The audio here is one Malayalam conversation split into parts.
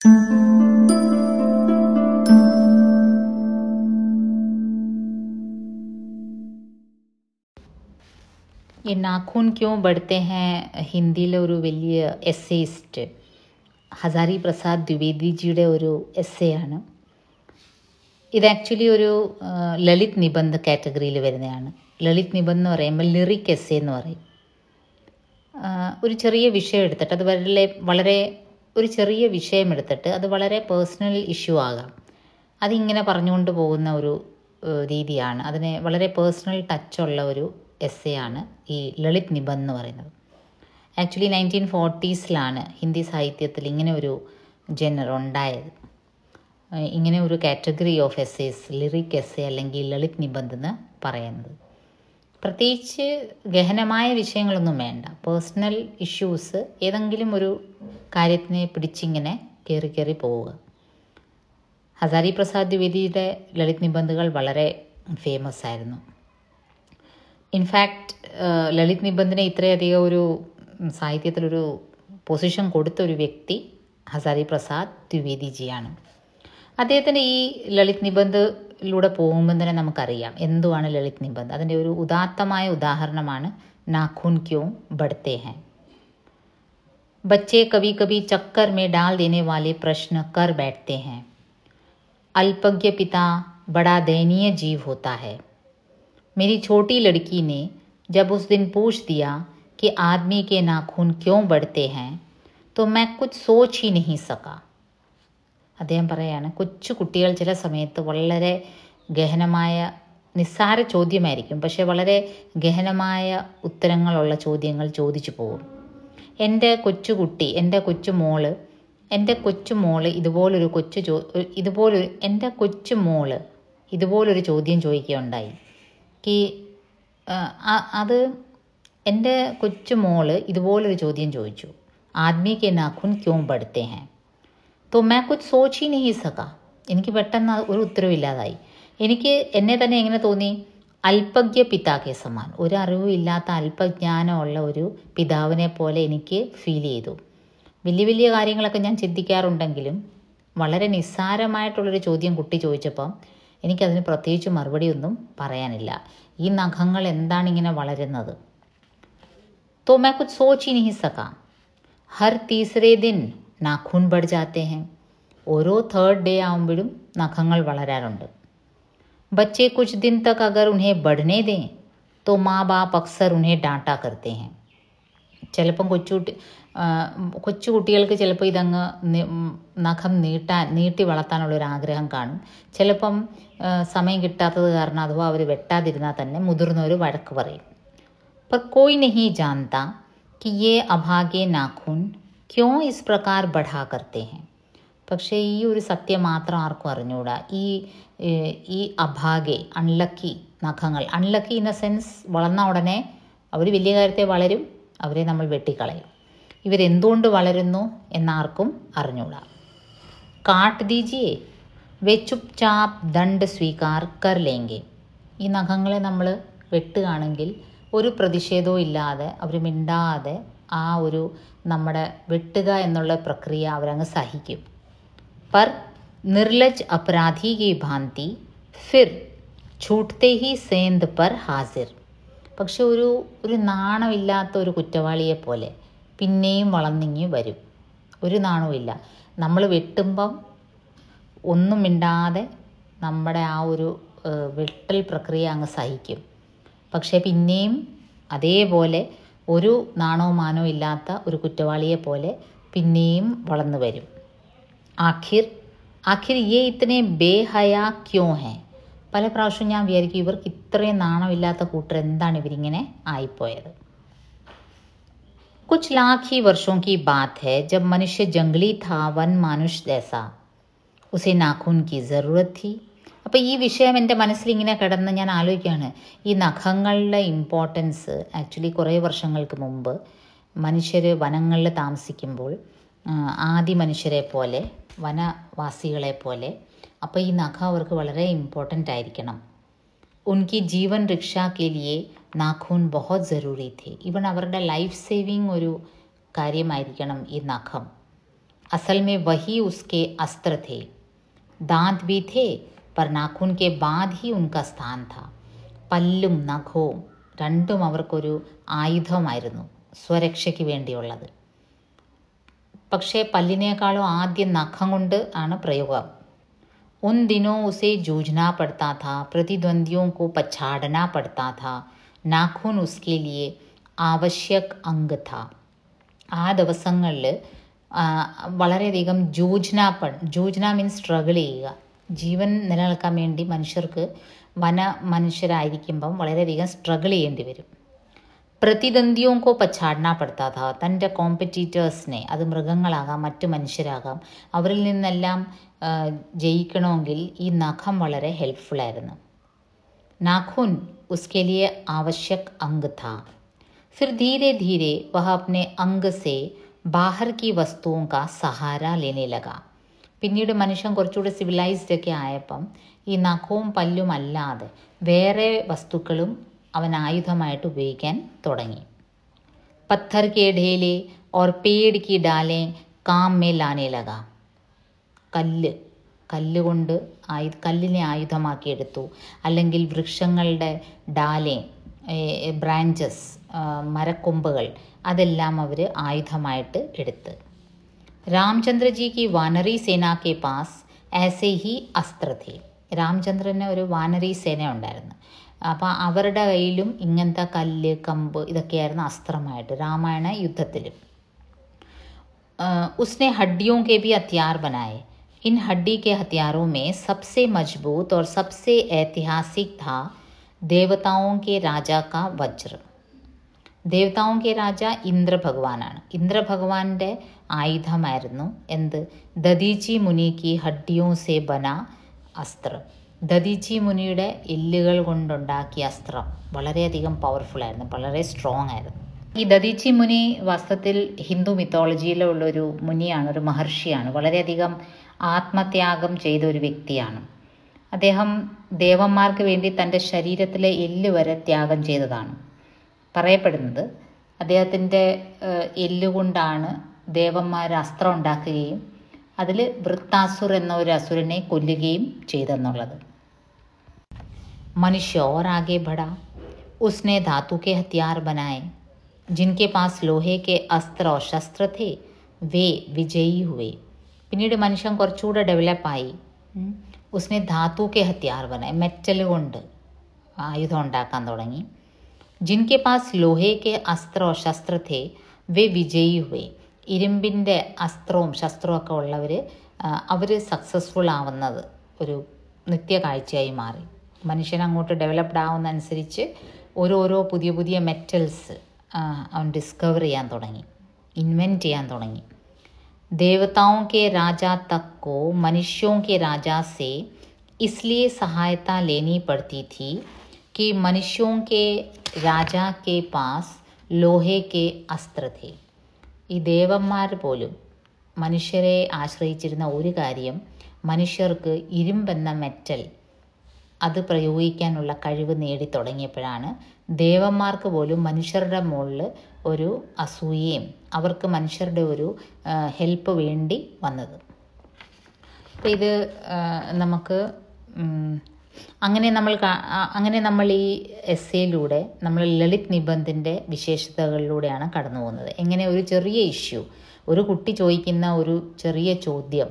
ഈ നാഖൂൻ ക്യോ ബഡ്ത്തെ ഹൈ ഹിന്ദിയിലെ ഒരു വലിയ എസ്സേയിസ്റ്റ് ഹസാരി പ്രസാദ് ദ്വിവേദിജിയുടെ ഒരു എസ്സേ ആണ്. ഇത് ആക്ച്വലി ഒരു ലളിത് നിബന്ധ കാറ്റഗറിയിൽ വരുന്നതാണ്. ലളിത് നിബന്ധം എന്ന് പറയുമ്പോൾ ലിറിക് എസ്സേ എന്ന് പറയും. ഒരു ചെറിയ വിഷയം എടുത്തിട്ട് അത് വളരെ ഒരു ചെറിയ വിഷയം എടുത്തിട്ട് അത് വളരെ പേഴ്സണൽ ഇഷ്യൂ ആകാം, അതിങ്ങനെ പറഞ്ഞുകൊണ്ട് പോകുന്ന ഒരു രീതിയാണ്. അതിന് വളരെ പേഴ്സണൽ ടച്ചുള്ള ഒരു എസ്സേ ആണ് ഈ ലളിത് നിബന്ധം എന്ന് പറയുന്നത്. ആക്ച്വലി 1940s ഹിന്ദി സാഹിത്യത്തിൽ ഇങ്ങനെ ഒരു ജനർ ഉണ്ടായത്. ഇങ്ങനെ ഒരു category of essays lyric essay അല്ലെങ്കിൽ ലളിത് നിബന്ധം എന്ന് പറയുന്നത്. പ്രത്യേകിച്ച് ഗഹനമായ വിഷയങ്ങളൊന്നും വേണ്ട, പേഴ്സണൽ ഇഷ്യൂസ് ഏതെങ്കിലും ഒരു കാര്യത്തിനെ പിടിച്ചിങ്ങനെ കയറി പോവുക. ഹസാരി പ്രസാദ് ദ്വിവേദിയുടെ ലളിത് നിബന്ധകൾ വളരെ ഫേമസ് ആയിരുന്നു. ഇൻഫാക്റ്റ് ലളിത് നിബന്ധന ഇത്രയധികം ഒരു സാഹിത്യത്തിലൊരു പൊസിഷൻ കൊടുത്ത ഒരു വ്യക്തി ഹസാരി പ്രസാദ് ദ്വിവേദിജിയാണ്. അദ്ദേഹത്തിൻ്റെ ഈ ലളിത് നിബന്ധയിലൂടെ പോകുമ്പോൾ തന്നെ നമുക്കറിയാം എന്തുവാണ് ലളിത് നിബന്ധം. അതിൻ്റെ ഒരു ഉദാത്തമായ ഉദാഹരണമാണ് നാഖൂൻ ക്യോ ബഡ്ത്തെ ഹൈ. बच्चे कभी कभी चक्कर में डाल देने वाले प्रश्न कर बैठते हैं. अल्पज्ञ पिता बड़ा दयनीय जीव होता है. मेरी छोटी लड़की ने जब उस दिन पूछ दिया कि आदमी के नाखून क्यों बढ़ते हैं तो मैं कुछ सोच ही नहीं सका. അദ്ദേഹം പറയാണ്, കൊച്ചു കുട്ടികൾ ചില സമയത്ത് വളരെ ഗഹനമായ നിസ്സാര ചോദ്യമായിരിക്കും, പക്ഷേ വളരെ ഗഹനമായ ഉത്തരങ്ങളുള്ള ചോദ്യങ്ങൾ ചോദിച്ചു പോകും. എൻ്റെ കൊച്ചുകുട്ടി, എൻ്റെ കൊച്ചുമോള് ഇതുപോലൊരു ചോദ്യം ചോദിക്കുകയുണ്ടായി. അത് എൻ്റെ കൊച്ചുമോള് ഇതുപോലൊരു ചോദ്യം ചോദിച്ചു, ആദ്മി കെ നാഖൂൻ ക്യോं बढ़ते हैं तो मैं कुछ सोच ही नहीं सका. എനിക്ക് പെട്ടെന്ന് ഒരു ഉത്തരവില്ലാതായി. എന്നെ തന്നെ എങ്ങനെ തോന്നി, അല്പജ്ഞ പിതാക്കെ സമാൻ, ഒരു അറിവും ഇല്ലാത്ത അല്പജ്ഞാനമുള്ള ഒരു പിതാവിനെ പോലെ എനിക്ക് ഫീൽ ചെയ്തു. വലിയ വലിയ കാര്യങ്ങളൊക്കെ ഞാൻ ചിന്തിക്കാറുണ്ടെങ്കിലും വളരെ നിസ്സാരമായിട്ടുള്ളൊരു ചോദ്യം കുട്ടി ചോദിച്ചപ്പം എനിക്കതിന് പ്രത്യേകിച്ച് മറുപടിയൊന്നും പറയാനില്ല. ഈ നഖങ്ങൾ എന്താണ് ഇങ്ങനെ വളരുന്നത്? तो मैं कुछ सोच ही नहीं सका. हर तीसरे दिन नाखून बढ़ जाते हैं. ഓരോ തേർഡ് ഡേ ആകുമ്പോഴും നഖങ്ങൾ വളരാറുണ്ട്. बच्चे कुछ दिन तक अगर उन्हें बढ़ने दें तो माँ बाप अक्सर उन्हें डांटा करते हैं. ചിലപ്പം കൊച്ചുകുട്ടികൾക്ക് ചിലപ്പോൾ ഇതങ്ങ് നഖം നീട്ടി വളർത്താനുള്ളൊരു ആഗ്രഹം കാണും. ചിലപ്പം സമയം കിട്ടാത്തത് കാരണം അഥവാ അവർ വെട്ടാതിരുന്നാൽ തന്നെ മുതിർന്നവർ വഴക്ക് പറയും. पर कोई नहीं जानता कि ये अभागे नाखून क्यों इस प्रकार बढ़ा करते हैं. പക്ഷേ ഈ ഒരു സത്യം മാത്രം ആർക്കും അറിഞ്ഞുകൂടാ. ഈ അഭാഗെ അൺലക്കി നഖങ്ങൾ, അൺലക്കി ഇൻ എ സെൻസ് വളർന്ന ഉടനെ അവർ വലിയ കാര്യത്തെ വളരും, അവരെ നമ്മൾ വെട്ടിക്കളയും. ഇവരെന്തുകൊണ്ട് വളരുന്നു എന്നാർക്കും അറിഞ്ഞുകൂടാ. കാട്ട് ദീജിയെ വേ ചുപ് ചാപ്പ് ദണ്ഡ് സ്വീകാർ കർ ലേങ്കെ. ഈ നഖങ്ങളെ നമ്മൾ വെട്ടുകയാണെങ്കിൽ ഒരു പ്രതിഷേധവും ഇല്ലാതെ അവർ മിണ്ടാതെ ആ ഒരു നമ്മുടെ വെട്ടുക എന്നുള്ള പ്രക്രിയ അവരങ്ങ് സഹിക്കും. पर निर्लज अपराधी की भांति फिर छूटते ही सेंध पर हाजिर. പക്ഷെ ഒരു നാണമില്ലാത്ത ഒരു കുറ്റവാളിയെ പോലെ പിന്നെയും വളർന്നിങ്ങി വരും. ഒരു നാണവുമില്ല. നമ്മൾ വെട്ടുമ്പം ഒന്നും മിണ്ടാതെ നമ്മുടെ ആ ഒരു വെട്ടൽ പ്രക്രിയ അങ്ങ് സഹിക്കും. പക്ഷേ പിന്നെയും അതേപോലെ ഒരു നാണവും മാനവും ഇല്ലാത്ത ഒരു കുറ്റവാളിയെ പോലെ പിന്നെയും വളർന്നു വരും. ആഖിർ യേ ഇത്തനെ ബേഹയാ ക്യോ ഹേ. പല പ്രാവശ്യം ഞാൻ വിചാരിക്കും ഇവർക്ക് ഇത്രയും നാണമില്ലാത്ത കൂട്ടർ എന്താണ് ഇവരിങ്ങനെ ആയിപ്പോയത്. कुछ लाख ही वर्षों की बात है जब मनुष्य जंगली था वन मानुष जैसा. उसे नाखून की ज़रूरत थी. അപ്പോൾ ഈ വിഷയം എൻ്റെ മനസ്സിലിങ്ങനെ കിടന്ന് ഞാൻ ആലോചിക്കുകയാണ്. ഈ നഖങ്ങളുടെ ഇമ്പോർട്ടൻസ് ആക്ച്വലി കുറേ വർഷങ്ങൾക്ക് മുമ്പ് മനുഷ്യർ വനങ്ങളിൽ താമസിക്കുമ്പോൾ ആദി മനുഷ്യരെ പോലെ വനവാസികളെ പോലെ അപ്പോൾ ഈ നഖം അവർക്ക് വളരെ ഇമ്പോർട്ടൻ്റ് ആയിരിക്കണം. ഉൻകി ജീവൻ രക്ഷാ കെ ലിയേ നാഖൂൻ ബഹുത് ജറൂരി ഥേ. ഇവൻ അവരുടെ ലൈഫ് സേവിങ് ഒരു കാര്യമായിരിക്കണം ഈ നഖം. असल में वही उसके अस्त्र थे. दांत भी थे, पर नाखून के बाद ही उनका स्थान था. പല്ലും നഖവും രണ്ടും അവർക്കൊരു ആയുധമായിരുന്നു, സ്വരക്ഷയ്ക്ക് വേണ്ടിയുള്ളത്. പക്ഷേ പല്ലിനേക്കാളും ആദ്യം നഖം കൊണ്ട് ആണ് പ്രയോഗം. उन दिनों उसे जूझना पड़ता था, प्रतिद्वंदियों को पछाड़ना पड़ता था. नाखून उसके लिए आवश्यक अंग था. ആ ദിവസങ്ങളിൽ വളരെയധികം ജൂജ്ന മീൻസ് സ്ട്രഗിൾ ചെയ്യുക. ജീവൻ നിലനിൽക്കാൻ വേണ്ടി മനുഷ്യർക്ക് മനുഷ്യരായിരിക്കുമ്പം വളരെയധികം സ്ട്രഗിൾ ചെയ്യേണ്ടി വരും. പ്രതിദ്വന്ദിയോं को पछाड़ना पड़ता था. തൻ്റെ കോമ്പറ്റീറ്റേഴ്സിനെ, അത് മൃഗങ്ങളാകാം മറ്റു മനുഷ്യരാകാം, അവരിൽ നിന്നെല്ലാം ജയിക്കണമെങ്കിൽ ഈ നഖം വളരെ ഹെൽപ്ഫുള്ളായിരുന്നു. नाखून उसके लिए आवश्यक अंग था. फिर धीरे धीरे वह अपने अंग से बाहर की वस्तुओं का सहारा लेने लगा. പിന്നീട് മനുഷ്യൻ കുറച്ചുകൂടി സിവിലൈസ്ഡ് ഒക്കെ ആയപ്പം ഈ നഖവും പല്ലും അല്ലാതെ വേറെ വസ്തുക്കളും അവൻ ആയുധമായിട്ട് ഉപയോഗിക്കാൻ തുടങ്ങി. പത്ഥർ K ഢേലെ or Ped Ki Dale calm may ലാനെ Laga. കല്ലുകൊണ്ട് കല്ലിനെ ആയുധമാക്കിയെടുത്തു. അല്ലെങ്കിൽ വൃക്ഷങ്ങളുടെ ഡാലെ, ബ്രാഞ്ചസ്, മരക്കൊമ്പുകൾ, അതെല്ലാം അവർ ആയുധമായിട്ട് എടുത്ത്. രാമചന്ദ്രജി കി വാനറി സേന കെ പാസ് ऐसे ही अस्त्र थे. രാമചന്ദ്രന് ഒരു വാനറി സേന ഉണ്ടായിരുന്നു. അപ്പോൾ അവരുടെ കയ്യിലും ഇങ്ങനത്തെ കല്ല്, കമ്പ് ഇതൊക്കെയായിരുന്നു അസ്ത്രമായിട്ട് രാമായണ യുദ്ധത്തിൽ. उसने हड्डियों के भी हथियार बनाए. इन हड्डी के हथियारों में सबसे मजबूत और सबसे ऐतिहासिक था देवताओं के राजा का वज्र. ദേവതാओं के രാജ ഇന്ദ്ര ഭഗവാനാണ്. ഇന്ദ്ര ഭഗവാന്റെ ആയുധമായിരുന്നു എന്ത്? ദദീചി മുനി കി ഹഡ്ഡിയോ സെ ബന അസ്ത്ര. ദദീചി മുനിയുടെ എല്ലുകൾ കൊണ്ടുണ്ടാക്കിയ അസ്ത്രം വളരെയധികം പവർഫുള്ളായിരുന്നു, വളരെ സ്ട്രോങ് ആയിരുന്നു. ഈ ദദീചി മുനി വാസ്തവത്തിൽ ഹിന്ദു മിത്തോളജിയിലുള്ളൊരു മുനിയാണ്, ഒരു മഹർഷിയാണ്. വളരെയധികം ആത്മത്യാഗം ചെയ്ത ഒരു വ്യക്തിയാണ്. അദ്ദേഹം ദേവന്മാർക്ക് വേണ്ടി തൻ്റെ ശരീരത്തിലെ എല്ല് വരെ ത്യാഗം ചെയ്തതാണ്. പറയപ്പെടുന്നത് അദ്ദേഹത്തിൻ്റെ എല്ലുകൊണ്ടാണ് ദേവന്മാർ അസ്ത്രം ഉണ്ടാക്കുകയും അതിൽ വൃത്താസുർ എന്ന ഒരു അസുരനെ കൊല്ലുകയും ചെയ്തെന്നുള്ളത്. മനുഷ്യ और आगे बढ़ा. उसने धातु के हथियार बनाए. जिनके पास लोहे के अस्त्र और शस्त्र थे वे विजयी हुए. പിന്നീട് മനുഷ്യൻ കുറച്ചുകൂടെ ഡെവലപ്പായി. ഉസ്നെ ധാതു കെ ഹത്യാർ ബനായ, മെറ്റൽ കൊണ്ട് ആയുധം ഉണ്ടാക്കാൻ തുടങ്ങി. ജിൻകെ പാസ് ലോഹേ കെ അസ്ത്ര ഓർ ശസ്ത്ര ഥേ വേ വിജയി ഹുവേ. ഇരുമ്പിൻ്റെ അസ്ത്രവും ശസ്ത്രവും ഒക്കെ ഉള്ളവർ അവർ സക്സസ്ഫുൾ ആവുന്നത് ഒരു നിത്യ കാഴ്ചയായി മാറി. മനുഷ്യൻ അങ്ങോട്ട് ഡെവലപ്ഡ് ആവുന്നതനുസരിച്ച് ഓരോരോ പുതിയ പുതിയ മെറ്റൽസ് അവൻ ഡിസ്കവർ ചെയ്യാൻ തുടങ്ങി, ഇൻവെൻറ്റ് ചെയ്യാൻ തുടങ്ങി. देवताओं के राजा तक को मनुष्यों के राजा से इसलिए सहायता लेनी पड़ती थी कि मनुष्यों के राजा के पास लोहे के अस्त्र थे. ഈ ദേവന്മാർ പോലും മനുഷ്യരെ ആശ്രയിച്ചിരുന്ന ഒരു കാര്യം, മനുഷ്യർക്ക് ഇരുമ്പെന്ന മെറ്റൽ അത് പ്രയോഗിക്കാനുള്ള കഴിവ് നേടി തുടങ്ങിയപ്പോഴാണ് ദേവന്മാർക്ക് പോലും മനുഷ്യരുടെ മുകളിൽ ഒരു അസൂയയും അവർക്ക് മനുഷ്യരുടെ ഒരു ഹെൽപ്പ് വേണ്ടി വന്നത്. അപ്പോൾ ഇത് നമുക്ക് അങ്ങനെ നമ്മൾ ഈ എസ്സേയിലൂടെ നമ്മൾ ലളിത് നിബന്ധിൻ്റെ വിശേഷതകളിലൂടെയാണ് കടന്നു പോകുന്നത്. എങ്ങനെ ഒരു ചെറിയ ഇഷ്യൂ, ഒരു കുട്ടി ചോദിക്കുന്ന ഒരു ചെറിയ ചോദ്യം,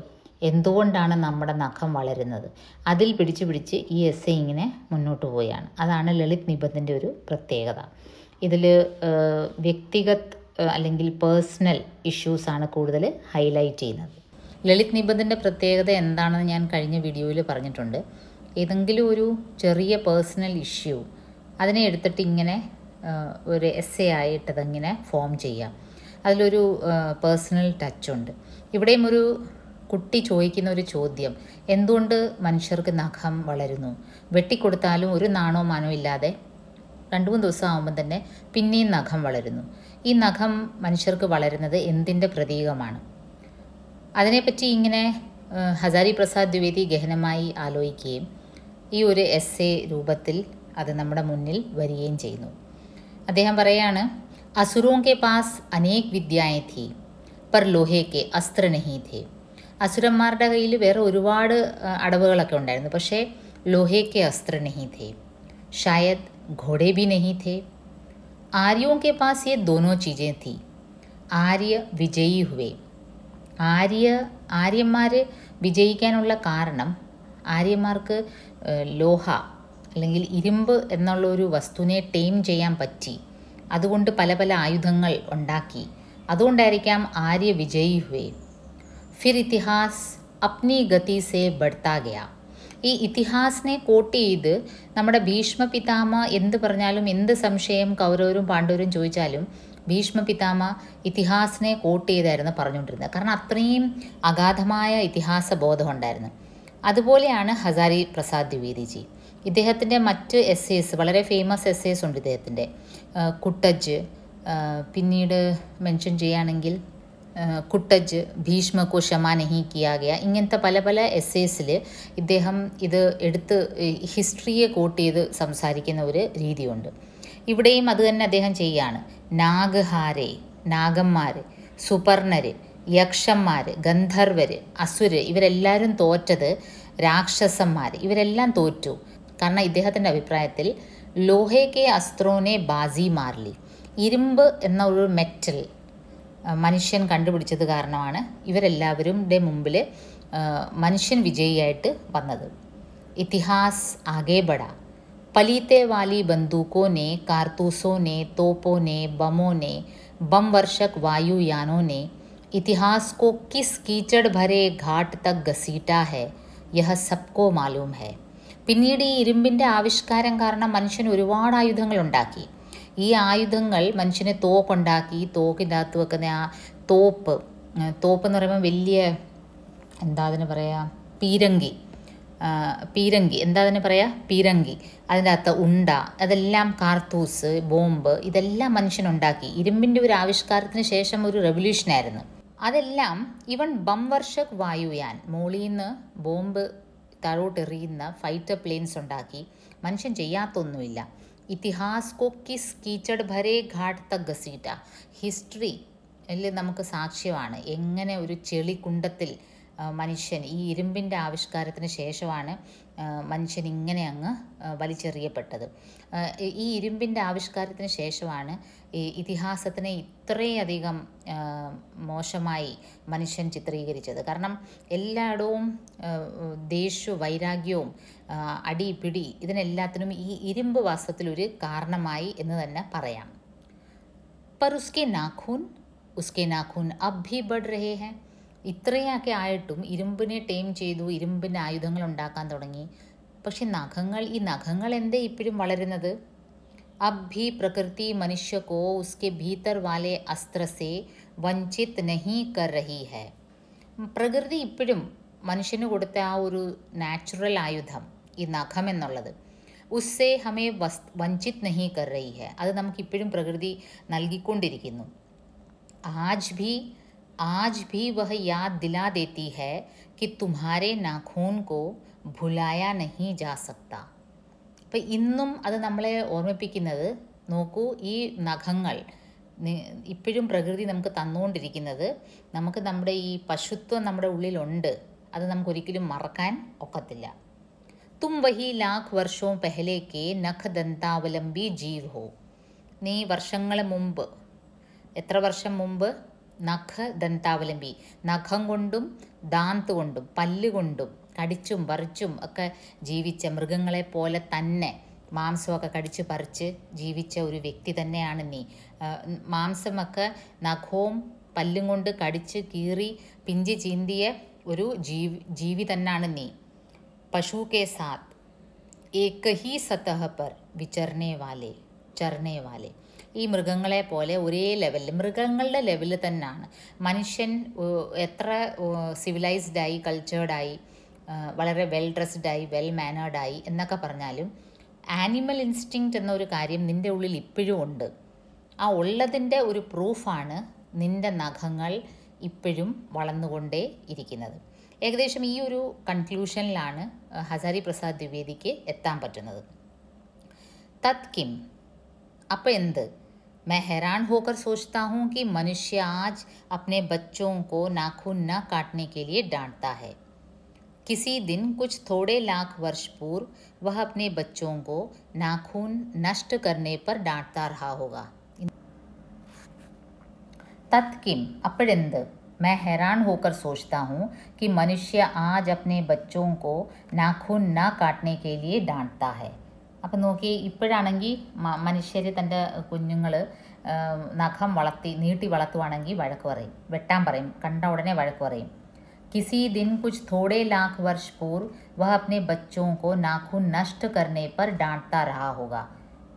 എന്തുകൊണ്ടാണ് നമ്മുടെ നഖം വളരുന്നത്, അതിൽ പിടിച്ച് ഈ എസ്സേ ഇങ്ങനെ മുന്നോട്ട് പോവുകയാണ്. അതാണ് ലളിത് നിബന്ധിൻ്റെ ഒരു പ്രത്യേകത. ഇതിൽ വ്യക്തിഗത് അല്ലെങ്കിൽ പേഴ്സണൽ ഇഷ്യൂസാണ് കൂടുതൽ ഹൈലൈറ്റ് ചെയ്യുന്നത്. ലളിത് നിബന്ധിൻ്റെ പ്രത്യേകത എന്താണെന്ന് ഞാൻ കഴിഞ്ഞ വീഡിയോയിൽ പറഞ്ഞിട്ടുണ്ട്. ഏതെങ്കിലും ഒരു ചെറിയ പേഴ്സണൽ ഇഷ്യൂ അതിനെ എടുത്തിട്ട് ഇങ്ങനെ ഒരു എസ്സേ ആയിട്ടതിങ്ങനെ ഫോം ചെയ്യാം. അതിലൊരു പേഴ്സണൽ ടച്ചുണ്ട്. ഇവിടെയും ഒരു കുട്ടി ചോദിക്കുന്ന ഒരു ചോദ്യം, എന്തുകൊണ്ട് മനുഷ്യർക്ക് നഖം വളരുന്നു? വെട്ടിക്കൊടുത്താലും ഒരു നാണോ മാനോ ഇല്ലാതെ 2-3 ദിവസം ആകുമ്പോൾ തന്നെ പിന്നെയും നഖം വളരുന്നു. ഈ നഖം മനുഷ്യർക്ക് വളരുന്നത് എന്തിൻ്റെ പ്രതീകമാണ്? അതിനെപ്പറ്റി ഇങ്ങനെ ഹസാരി പ്രസാദ് ദ്വിവേദി ഗഹനമായി ആലോചിക്കുകയും ഈ ഒരു എസ്സേ രൂപത്തിൽ അത് നമ്മുടെ മുന്നിൽ വരികയും ചെയ്യുന്നു. അദ്ദേഹം പറയാണ്, असुरों के पास अनेक विद्याएं थी पर लोहे के अस्त्र नहीं थे. അസുരന്മാരുടെ കയ്യിൽ വേറെ ഒരുപാട് അടവുകളൊക്കെ ഉണ്ടായിരുന്നു, പക്ഷേ ലോഹേക്കെ അസ്ത്ര നഹി थे. शायद घोड़े भी नहीं थे. आर्यों के पास ये दोनों चीज़ें थी. ആര്യ വിജയി ഹുവേ. ആര്യന്മാർ വിജയിക്കാനുള്ള കാരണം ആര്യന്മാർക്ക് ലോഹ അല്ലെങ്കിൽ ഇരുമ്പ് എന്നുള്ളൊരു വസ്തുവിനെ ടൈം ചെയ്യാൻ പറ്റി. അതുകൊണ്ട് പല പല ആയുധങ്ങൾ ഉണ്ടാക്കി. അതുകൊണ്ടായിരിക്കാം ആര്യ വിജയി ഹുവേ. ഫിർ ഇതിഹാസ് അപ്നി ഗതി സേ ബഡ്താ ഗയാ. ഈ ഇതിഹാസിനെ കോട്ട് ചെയ്ത് നമ്മുടെ ഭീഷ്മ പിതാമ എന്ത് പറഞ്ഞാലും, എന്ത് സംശയം കൗരവരും പാണ്ഡവരും ചോദിച്ചാലും ഭീഷ്മ പിതാമ ഇതിഹാസിനെ കോട്ട് ചെയ്തായിരുന്നു പറഞ്ഞുകൊണ്ടിരുന്നത്. കാരണം അത്രയും അഗാധമായ ഇതിഹാസ ബോധം ഉണ്ടായിരുന്നു. അതുപോലെയാണ് ഹസാരി പ്രസാദ് ദ്വിവേദിജി. ഇദ്ദേഹത്തിൻ്റെ മറ്റ് എസ്സേസ്, വളരെ ഫേമസ് എസ്സേസ് ഉണ്ട് ഇദ്ദേഹത്തിൻ്റെ. കുട്ടജ്, പിന്നീട് മെൻഷൻ ചെയ്യുകയാണെങ്കിൽ കുട്ടജ്, ഭീഷ്മ കോ ക്ഷമ നഹി കിയാ ഗയ, ഇങ്ങനത്തെ പല പല എസ്സേസിൽ ഇദ്ദേഹം ഇത് എടുത്ത് ഹിസ്റ്ററിയെ കോട്ട് ചെയ്ത് സംസാരിക്കുന്ന ഒരു രീതിയുണ്ട്. ഇവിടെയും അത് തന്നെ അദ്ദേഹം ചെയ്യുകയാണ്. നാഗഹാരെ, നാഗന്മാർ, സുപർണർ, യക്ഷന്മാർ, ഗന്ധർവർ, അസുര്, ഇവരെല്ലാവരും തോറ്റത് രാക്ഷസന്മാർ, ഇവരെല്ലാം തോറ്റു. കാരണം ഇദ്ദേഹത്തിൻ്റെ അഭിപ്രായത്തിൽ ലോഹേക്കെ അസ്ത്രോനെ ബാസി മാർലി, ഇരുമ്പ് എന്ന ഒരു മെറ്റൽ മനുഷ്യൻ കണ്ടുപിടിച്ചത് കാരണമാണ് ഇവരെല്ലാവരുടെ മുമ്പിൽ മനുഷ്യൻ വിജയിയായിട്ട് വന്നത്. ഇതിഹാസ് ആകെ ബഡ. पलीते वाली बंदूकों ने, कारतूसों ने, तोपों ने, बमों ने, बम वर्षक वायुयानों ने इतिहास को किस कीचड़ भरे घाट तक घसीटा है, यह सबको मालूम है. പിന്നീട് ഈ ഇരുമ്പിൻ്റെ ആവിഷ്കാരം കാരണം മനുഷ്യൻ ഒരുപാട് ആയുധങ്ങൾ ഉണ്ടാക്കി. ഈ ആയുധങ്ങൾ മനുഷ്യനെ തോക്കുണ്ടാക്കി. തോക്കിൻ്റെ അകത്ത് വെക്കുന്ന ആ തോപ്പ് എന്ന് പറയുമ്പോൾ വലിയ എന്താ അതിന് പറയുക, പീരങ്കി എന്താ അതിന് പറയുക, പീരങ്കി, അതിൻ്റെ അകത്ത് ഉണ്ട, അതെല്ലാം കാർത്തൂസ്, ബോംബ്, ഇതെല്ലാം മനുഷ്യനുണ്ടാക്കി. ഇരുമ്പിൻ്റെ ഒരു ആവിഷ്കാരത്തിന് ശേഷം ഒരു റെവല്യൂഷനായിരുന്നു അതെല്ലാം. ഇവൻ ബം വർഷക് വായുയാൻ, മോളിൽ നിന്ന് ബോംബ് താഴോട്ടെറിയുന്ന ഫൈറ്റർ പ്ലെയിൻസ് ഉണ്ടാക്കി. മനുഷ്യൻ ചെയ്യാത്തൊന്നുമില്ല. ഇതിഹാസ് കോ കിസ് കീച്ചഡ് ഭരേ ഘാട്ട് തക് ഗസീറ്റ. ഹിസ്റ്ററി അതിൽ നമുക്ക് സാക്ഷ്യമാണ് എങ്ങനെ ഒരു ചെളിക്കുണ്ടത്തിൽ മനുഷ്യൻ, ഈ ഇരുമ്പിൻ്റെ ആവിഷ്കാരത്തിന് ശേഷമാണ് മനുഷ്യൻ ഇങ്ങനെ അങ്ങ് വലിച്ചെറിയപ്പെട്ടത്. ഈ ഇരുമ്പിൻ്റെ ആവിഷ്കാരത്തിന് ശേഷമാണ് ഈ ഇതിഹാസത്തിനെ ഇത്രയധികം മോശമായി മനുഷ്യൻ ചിത്രീകരിച്ചത്. കാരണം എല്ലായിടവും ദേഷ്യവും വൈരാഗ്യവും അടിപിടി, ഇതിനെല്ലാത്തിനും ഈ ഇരുമ്പ് വാസ്തവത്തിലൊരു കാരണമായി എന്ന് തന്നെ പറയാം. पर उसके नाखून अब भी बढ़ रहे हैं. ഇത്രയൊക്കെ ആയിട്ടും ഇരുമ്പിനെ ടൈം ചെയ്തു, ഇരുമ്പിൻ്റെ ആയുധങ്ങൾ ഉണ്ടാക്കാൻ തുടങ്ങി. പക്ഷെ ഈ നഖങ്ങൾ എന്തേ ഇപ്പോഴും വളരുന്നത്? अब भी प्रकृति मनुष्य को उसके भीतर वाले अस्त्र से वंचित नहीं कर रही है. പ്രകൃതി ഇപ്പോഴും മനുഷ്യന് കൊടുത്ത ആ ഒരു നാച്ചുറൽ ആയുധം, ഈ നഖം എന്നുള്ളത്, ഉസ്സേ ഹമേ വഞ്ചിത് നഹി കർ റഹി ഹെ, അത് നമുക്കിപ്പോഴും പ്രകൃതി നൽകിക്കൊണ്ടിരിക്കുന്നു. आज भी वह याद दिला देती है कि तुम्हारे नाखून को भुलाया नहीं जा सकता. അപ്പം ഇന്നും അത് നമ്മളെ ഓർമ്മിപ്പിക്കുന്നത്, നോക്കൂ, ഈ നഖങ്ങൾ ഇപ്പോഴും പ്രകൃതി നമുക്ക് തന്നുകൊണ്ടിരിക്കുന്നത്, നമുക്ക് നമ്മുടെ ഈ പശുത്വം നമ്മുടെ ഉള്ളിലുണ്ട്, അത് നമുക്കൊരിക്കലും മറക്കാൻ ഒക്കത്തില്ല. തും വഹി ലാഖ് വർഷോ പെഹലേക്കെ നഖ് ദന്താവലംബി ജീവ് ഹോ. നീ വർഷങ്ങൾ മുമ്പ്, എത്ര വർഷം മുമ്പ്? നഖ് ദന്താവലംബി, നഖം കൊണ്ടും ദാന്ത് കൊണ്ടും പല്ലുകൊണ്ടും കടിച്ചും പറിച്ചും ഒക്കെ ജീവിച്ച, മൃഗങ്ങളെ പോലെ തന്നെ മാംസമൊക്കെ കടിച്ച് പറിച്ച് ജീവിച്ച ഒരു വ്യക്തി തന്നെയാണ് നീ. മാംസമൊക്കെ നഖവും പല്ലും കൊണ്ട് കടിച്ച് കീറി പിഞ്ചി ചീന്തിയ ഒരു ജീവി തന്നെയാണ് നീ. പശു കെ സാത്ത് ഏക ഹി സതഹ പർ വിചർനെ വാലെ. ഈ മൃഗങ്ങളെ പോലെ ഒരേ ലെവലിൽ, മൃഗങ്ങളുടെ ലെവലിൽ തന്നെയാണ് മനുഷ്യൻ. എത്ര സിവിലൈസ്ഡായി, കൾച്ചേർഡായി, വളരെ വെൽ ഡ്രസ്ഡായി, വെൽ മാനേർഡായി എന്നൊക്കെ പറഞ്ഞാലും ആനിമൽ ഇൻസ്റ്റിങ്ക്റ്റ് എന്നൊരു കാര്യം നിൻ്റെ ഉള്ളിൽ ഇപ്പോഴും ഉണ്ട്. ആ ഉള്ളതിൻ്റെ ഒരു പ്രൂഫാണ് നിൻ്റെ നഖങ്ങൾ ഇപ്പോഴും വളർന്നുകൊണ്ടേ ഇരിക്കുന്നത്. ഏകദേശം ഈ ഒരു കൺക്ലൂഷനിലാണ് ഹസാരി പ്രസാദ് ദ്വിവേദിക്ക് എത്താൻ പറ്റുന്നത്. തത് കിം, അപ്പം എന്ത്? मैं हैरान होकर सोचता हूँ कि मनुष्य आज अपने बच्चों को नाखून न काटने के लिए डांटता है। किसी दिन कुछ थोड़े लाख वर्ष पूर्व वह अपने बच्चों को नाखून नष्ट करने पर डांटता रहा होगा. तत्किम अप्पड़ेंद मैं हैरान होकर सोचता हूँ कि मनुष्य आज अपने बच्चों को नाखून न काटने के लिए डांटता है. അപ്പം നോക്കി ഇപ്പോഴാണെങ്കിൽ മനുഷ്യർ തൻ്റെ കുഞ്ഞുങ്ങൾ നഖം നീട്ടി വളർത്തുവാണെങ്കിൽ വഴക്ക് പറയും, വെട്ടാൻ പറയും, കണ്ട ഉടനെ വഴക്ക് പറയും. किसी दिन कुछ थोड़े लाख वर्ष पूर्व वह अपने बच्चों को नाखून नष्ट करने पर डांटता रहा होगा.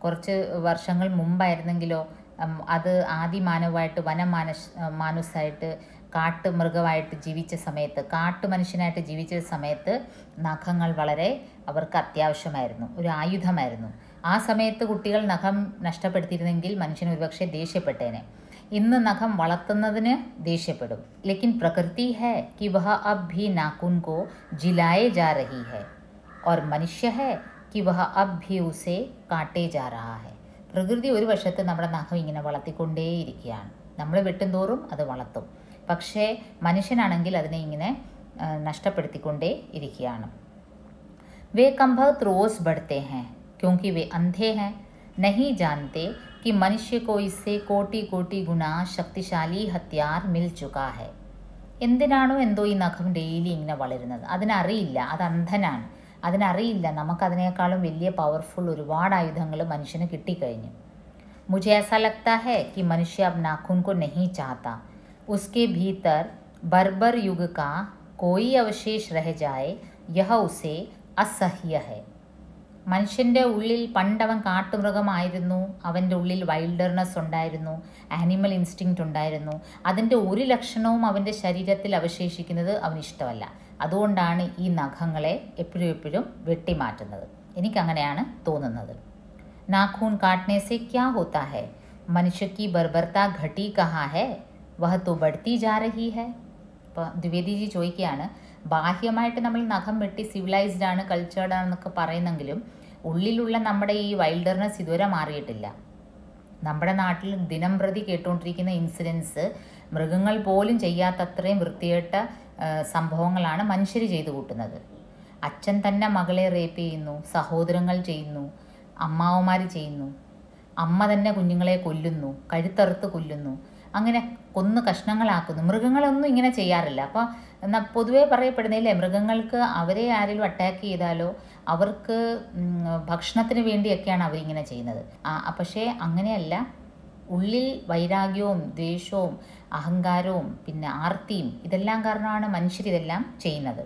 കുറച്ച് വർഷങ്ങൾ മുമ്പായിരുന്നെങ്കിലോ അത് ആദിമാനവമായിട്ട് മാനുസായിട്ട് കാട്ടുമൃഗമായിട്ട് ജീവിച്ച സമയത്ത്, കാട്ടുമനുഷ്യനായിട്ട് ജീവിച്ച സമയത്ത് നഖങ്ങൾ വളരെ അവർക്ക് അത്യാവശ്യമായിരുന്നു, ഒരു ആയുധമായിരുന്നു. ആ സമയത്ത് കുട്ടികൾ നഖം നഷ്ടപ്പെടുത്തിയിരുന്നെങ്കിൽ മനുഷ്യന് ഒരുപക്ഷെ ദേഷ്യപ്പെട്ടേനെ. ഇന്ന് നഖം വളർത്തുന്നതിന് ദേഷ്യപ്പെടും. ലേക്കിൻ പ്രകൃതി है कि वह अब भी नाखून को जिलाए जा रही है और मनुष्य है कि वह अब भी उसे काटे जा रहा है. പ്രകൃതി ഒരു വശത്ത് നമ്മുടെ നഖം ഇങ്ങനെ വളർത്തിക്കൊണ്ടേയിരിക്കുകയാണ്. നമ്മൾ വെട്ടും തോറും അത് വളർത്തും. പക്ഷേ മനുഷ്യനാണെങ്കിൽ അതിനെ ഇങ്ങനെ നഷ്ടപ്പെടുത്തിക്കൊണ്ടേ ഇരിക്കുകയാണ്. वे कम बहुत रोज़ बढ़ते हैं क्योंकि वे अंधे हैं, नहीं जानते कि मनुष्य को इससे कोटि कोटि गुना शक्तिशाली हथियार मिल चुका है. എന്തിനാണോ എന്തോ ഈ നഖം ഡെയിലി ഇങ്ങനെ വളരുന്നത്, അതിനറിയില്ല, അത് അന്ധനാണ്, അതിനറിയില്ല നമുക്കതിനേക്കാളും വലിയ പവർഫുൾ ഒരുപാട് ആയുധങ്ങൾ മനുഷ്യന് കിട്ടിക്കഴിഞ്ഞു. मुझे ऐसा लगता है कि मनुष्य अब नाखून को नहीं चाहता. उसके भीतर बर्बर युग का कोई अवशेष रह जाए यह उसे असह्य है. മനുഷ്യൻ്റെ ഉള്ളിൽ പണ്ടവൻ കാട്ടുമൃഗമായിരുന്നു, അവൻ്റെ ഉള്ളിൽ വൈൽഡർനെസ് ഉണ്ടായിരുന്നു, ആനിമൽ ഇൻസ്റ്റിങ്ക്റ്റ് ഉണ്ടായിരുന്നു. അതിൻ്റെ ഒരു ലക്ഷണവും അവൻ്റെ ശരീരത്തിൽ അവശേഷിക്കുന്നത് അവന് ഇഷ്ടമല്ല. അതുകൊണ്ടാണ് ഈ നഖങ്ങളെ എപ്പോഴും എപ്പോഴും വെട്ടിമാറ്റുന്നത്. എനിക്കങ്ങനെയാണ് തോന്നുന്നത്. नाखून काटने से क्या होता है? मनुष्य की बर्बरता घटी कहाँ है? वह तो बढ़ती जा रही है. ഇപ്പോൾ ദ്വിവേദിജി ചോദിക്കുകയാണ്, ബാഹ്യമായിട്ട് നമ്മൾ നഖം വെട്ടി സിവിലൈസ്ഡ് ആണ്, കൾച്ചേർഡ് ആണെന്നൊക്കെ പറയുന്നെങ്കിലും ഉള്ളിലുള്ള നമ്മുടെ ഈ വൈൽഡർനെസ് ഇതുവരെ മാറിയിട്ടില്ല. നമ്മുടെ നാട്ടിൽ ദിനം പ്രതി കേട്ടുകൊണ്ടിരിക്കുന്ന ഇൻസിഡൻസ് മൃഗങ്ങൾ പോലും ചെയ്യാത്തത്രയും വൃത്തികെട്ട സംഭവങ്ങളാണ് മനുഷ്യർ ചെയ്തു കൂട്ടുന്നത്. അച്ഛൻ തന്നെ മകളെ റേപ്പ് ചെയ്യുന്നു, സഹോദരങ്ങൾ ചെയ്യുന്നു, അമ്മാവന്മാർ ചെയ്യുന്നു, അമ്മ തന്നെ കുഞ്ഞുങ്ങളെ കൊല്ലുന്നു, കഴുത്തറുത്ത് കൊല്ലുന്നു, അങ്ങനെ കൊന്ന് കഷ്ണങ്ങളാക്കുന്നു. മൃഗങ്ങളൊന്നും ഇങ്ങനെ ചെയ്യാറില്ല. അപ്പോൾ എന്നാൽ പൊതുവേ പറയപ്പെടുന്നില്ലേ, മൃഗങ്ങൾക്ക് അവരെ ആരെങ്കിലും അറ്റാക്ക് ചെയ്താലോ അവർക്ക് ഭക്ഷണത്തിന് വേണ്ടിയൊക്കെയാണ് അവരിങ്ങനെ ചെയ്യുന്നത്. പക്ഷേ അങ്ങനെയല്ല, ഉള്ളിൽ വൈരാഗ്യവും ദ്വേഷവും അഹങ്കാരവും പിന്നെ ആർത്തിയും ഇതെല്ലാം കാരണമാണ് മനുഷ്യരിതെല്ലാം ചെയ്യുന്നത്.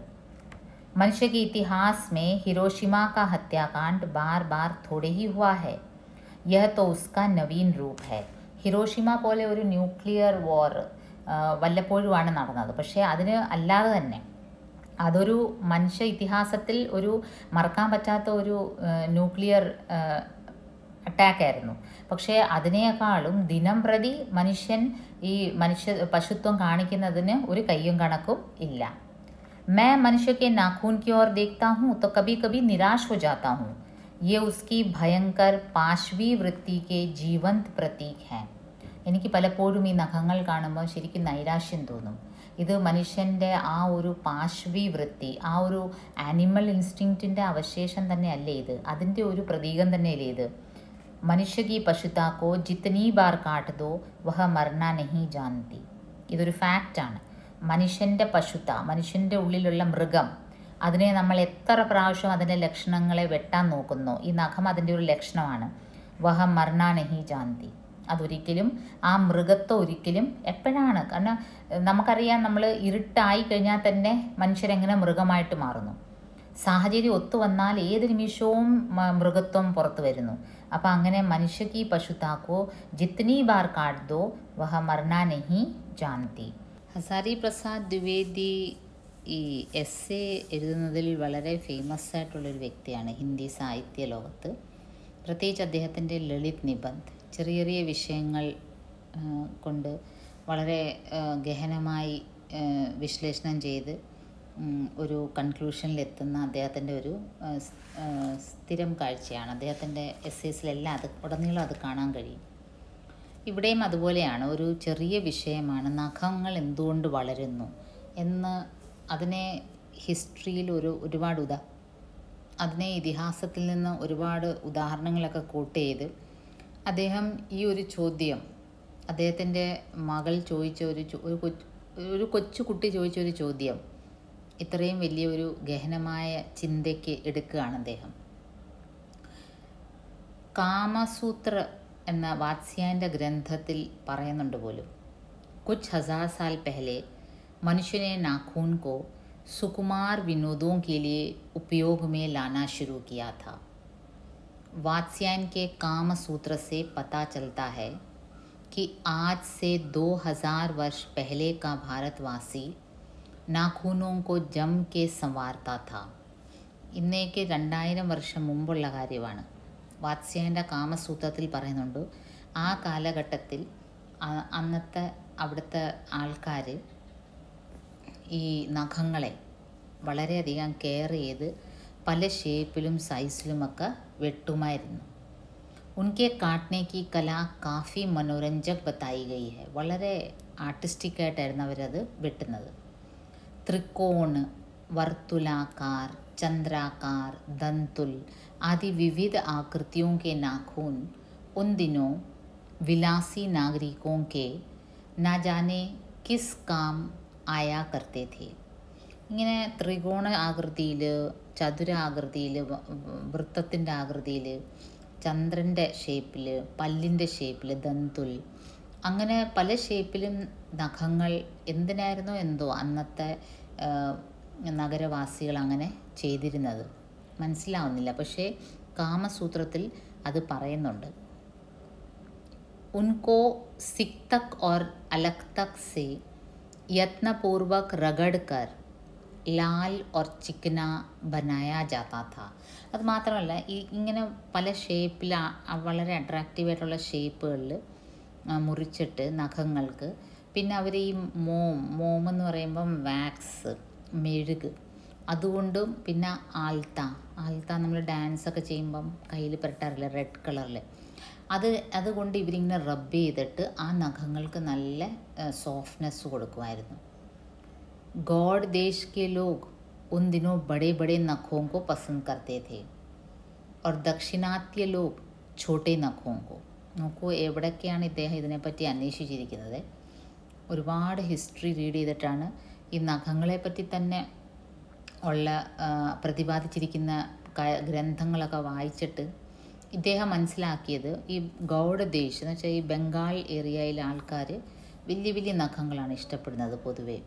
मनुष्य के इतिहास में हिरोशिमा का हत्याकांड बार बार थोड़े ही हुआ है. यह तो उसका नवीन रूप है. ഹിരോഷിമ പോലെ ഒരു ന്യൂക്ലിയർ വാർ വല്ലപ്പോഴുമാണ് നടന്നത്. പക്ഷേ അതിന് അല്ലാതെ തന്നെ അതൊരു മനുഷ്യ ഇതിഹാസത്തിൽ ഒരു മറക്കാൻ പറ്റാത്ത ഒരു ന്യൂക്ലിയർ അറ്റാക്കായിരുന്നു. പക്ഷേ അതിനേക്കാളും ദിനം പ്രതി മനുഷ്യൻ ഈ പശുത്വം കാണിക്കുന്നതിന് ഒരു കയ്യും കണക്കും ഇല്ല. मैं मनुष्य के नाखून की ओर देखता हूँ तो कभी कभी निराश हो जाता हूँ. ये उसकी भयंकर पाशवी वृत्ति के जीवंत प्रतीक हैं. എനിക്ക് പലപ്പോഴും ഈ നഖങ്ങൾ കാണുമ്പോൾ ശരിക്കും നൈരാശ്യം തോന്നും. ഇത് മനുഷ്യൻ്റെ ആ ഒരു പാശവി വൃത്തി, ആ ഒരു ആനിമൽ ഇൻസ്റ്റിങ്ക്റ്റിൻ്റെ അവശേഷം തന്നെയല്ലേ ഇത്, അതിൻ്റെ ഒരു പ്രതീകം തന്നെയല്ലേ ഇത്. മനുഷ്യ കി പശുതാക്കോ ജിത്തനി ബാർ കാട്ട് ദോ വഹ മർന നഹി ജാൻതി. ഇതൊരു ഫാക്റ്റാണ്. മനുഷ്യൻ്റെ പശുത, മനുഷ്യൻ്റെ ഉള്ളിലുള്ള മൃഗം, അതിനെ നമ്മൾ എത്ര പ്രാവശ്യം അതിൻ്റെ ലക്ഷണങ്ങളെ വെട്ടാൻ നോക്കുന്നു. ഈ നഖം അതിൻ്റെ ഒരു ലക്ഷണമാണ്. വഹ മർന നഹി ജാൻതി. അതൊരിക്കലും ആ മൃഗത്തെ ഒരിക്കലും എപ്പോഴാണ്, കാരണം നമുക്കറിയാം നമ്മൾ ഇരുട്ടായി കഴിഞ്ഞാൽ തന്നെ മനുഷ്യരെങ്ങനെ മൃഗമായിട്ട് മാറുന്നു. സാഹചര്യം ഒത്തു വന്നാൽ ഏത് നിമിഷവും മൃഗത്വം പുറത്തു വരുന്നു. അപ്പം അങ്ങനെ മനുഷ്യക്ക് പശുതാക്കോ ജിത്തനി ബാർ കാട്ട് ദോ വഹ മർന നഹി ജാൻതി. ഹസാരി പ്രസാദ് ദ്വിവേദി ഈ എസ്സേ എഴുതുന്നതിൽ വളരെ ഫേമസ് ആയിട്ടുള്ളൊരു വ്യക്തിയാണ് ഹിന്ദി സാഹിത്യ ലോകത്ത്. പ്രത്യേകിച്ച് അദ്ദേഹത്തിൻ്റെ ലളിത് നിബന്ധ്, ചെറിയ ചെറിയ വിഷയങ്ങൾ കൊണ്ട് വളരെ ഗഹനമായി വിശ്ലേഷണം ചെയ്ത് ഒരു കൺക്ലൂഷനിലെത്തുന്ന അദ്ദേഹത്തിൻ്റെ ഒരു സ്ഥിരം കാഴ്ചയാണ്. അദ്ദേഹത്തിൻ്റെ എസ്സേസിലെല്ലാം അത് ഉടനീളം അത് കാണാൻ കഴിയും. ഇവിടെയും അതുപോലെയാണ്. ഒരു ചെറിയ വിഷയമാണ് നഖങ്ങൾ എന്തുകൊണ്ട് വളരുന്നു എന്ന്. അതിനെ ഹിസ്റ്ററിയിൽ ഒരുപാട് അതിനെ ഇതിഹാസത്തിൽ നിന്ന് ഒരുപാട് ഉദാഹരണങ്ങളൊക്കെ കോട്ട് ചെയ്ത് അദ്ദേഹം ഈ ഒരു ചോദ്യം, അദ്ദേഹത്തിൻ്റെ മകൾ ചോദിച്ച ഒരു കൊച്ചുകുട്ടി ചോദിച്ച ഒരു ചോദ്യം ഇത്രയും വലിയൊരു ഗഹനമായ ചിന്തയ്ക്ക് എടുക്കുകയാണ് അദ്ദേഹം. കാമസൂത്ര എന്ന വാത്സ്യായൻ്റെ ഗ്രന്ഥത്തിൽ പറയുന്നുണ്ട് പോലും, കുച്ച് ഹസാർ സാൽ പഹലെ മനുഷ്യനെ നാഖൂൻ को सुकुमार विनोदों के लिए उपयोग में लाना शुरू किया था. वात्स्यायन के काम सूत्र से पता चलता है कि आज से 2000 वर्ष पहले का भारतवासी नाखूनों को जम के संवारता था. ഇന്നേക്ക് 2000 വർഷം മുമ്പുള്ള കാര്യമാണ്. വാത്സ്യായൻ്റെ കാമസൂത്രത്തിൽ പറയുന്നുണ്ട്, ആ കാലഘട്ടത്തിൽ അന്നത്തെ അവിടുത്തെ ആൾക്കാർ ഈ നഖങ്ങളെ വളരെയധികം കെയർ ചെയ്ത് പല ഷേപ്പിലും സൈസിലുമൊക്കെ വെട്ടുമായിരുന്നു. ഉൻകെ കാട്ട്നെ കി കല കാഫി മനോരഞ്ജക് ബത്തായി ഗയി ഹെ. വളരെ ആർട്ടിസ്റ്റിക്കായിട്ടായിരുന്നു അവരത് വെട്ടുന്നത്. त्रिकोण, वर्तुलाकार, चंद्राकार, दंतुल आदि विविध आकृतियों के नाखून उन दिनों विलासी नागरिकों के ना जाने किस काम आया करते थे. ഇങ്ങനെ ത്രികോണ ആകൃതിയിൽ, ചതുരാകൃതിയിൽ, വൃത്തത്തിൻ്റെ ആകൃതിയിൽ, ചന്ദ്രൻ്റെ ഷേപ്പിൽ, പല്ലിൻ്റെ ഷേപ്പിൽ, ദന്തുൽ, അങ്ങനെ പല ഷേപ്പിലും നഖങ്ങൾ എന്തിനായിരുന്നോ എന്തോ അന്നത്തെ നഗരവാസികൾ അങ്ങനെ ചെയ്തിരുന്നത്. മനസ്സിലാവുന്നില്ല, പക്ഷേ കാമസൂത്രത്തിൽ അത് പറയുന്നുണ്ട്. ഉൻകോ സിക് തക് और अलग तक से यत्नपूर्वक रगड़ कर लाल और चिकना बनाया जाता था. അത് മാത്രമല്ല, ഇങ്ങനെ പല ഷേപ്പിൽ വളരെ അട്രാക്റ്റീവായിട്ടുള്ള ഷേപ്പുകളിൽ മുറിച്ചിട്ട് നഖങ്ങൾക്ക്, പിന്നെ അവർ ഈ മോമെന്ന് പറയുമ്പം വാക്സ്, മെഴുക്, അതുകൊണ്ടും, പിന്നെ ആൽത്ത നമ്മൾ ഡാൻസൊക്കെ ചെയ്യുമ്പം കയ്യിൽ പുരട്ടാറില്ല, റെഡ് കളറിൽ, അതുകൊണ്ട് ഇവരിങ്ങനെ റബ്ബ് ചെയ്തിട്ട് ആ നഖങ്ങൾക്ക് നല്ല സോഫ്റ്റ്നെസ് കൊടുക്കുമായിരുന്നു. गौड़ देश के लोग उन दिनों बड़े बड़े नखों को पसंद करते थे और दक्षिणात्य लोग छोटे नखों को. നോക്കൂ എവിടെയൊക്കെയാണ് ഇദ്ദേഹം ഇതിനെപ്പറ്റി അന്വേഷിച്ചിരിക്കുന്നത്. ഒരുപാട് ഹിസ്റ്ററി റീഡ് ചെയ്തിട്ടാണ് ഈ നഖങ്ങളെപ്പറ്റി തന്നെ ഉള്ള പ്രതിപാദിച്ചിരിക്കുന്ന ഗ്രന്ഥങ്ങളൊക്കെ വായിച്ചിട്ട് ഇദ്ദേഹം മനസ്സിലാക്കിയത്, ഈ ഗൗഡ് ദേശ് എന്ന് വെച്ചാൽ ഈ ബംഗാൾ ഏരിയയിലെ ആൾക്കാർ വലിയ വലിയ നഖങ്ങളാണ് ഇഷ്ടപ്പെടുന്നത് പൊതുവേ.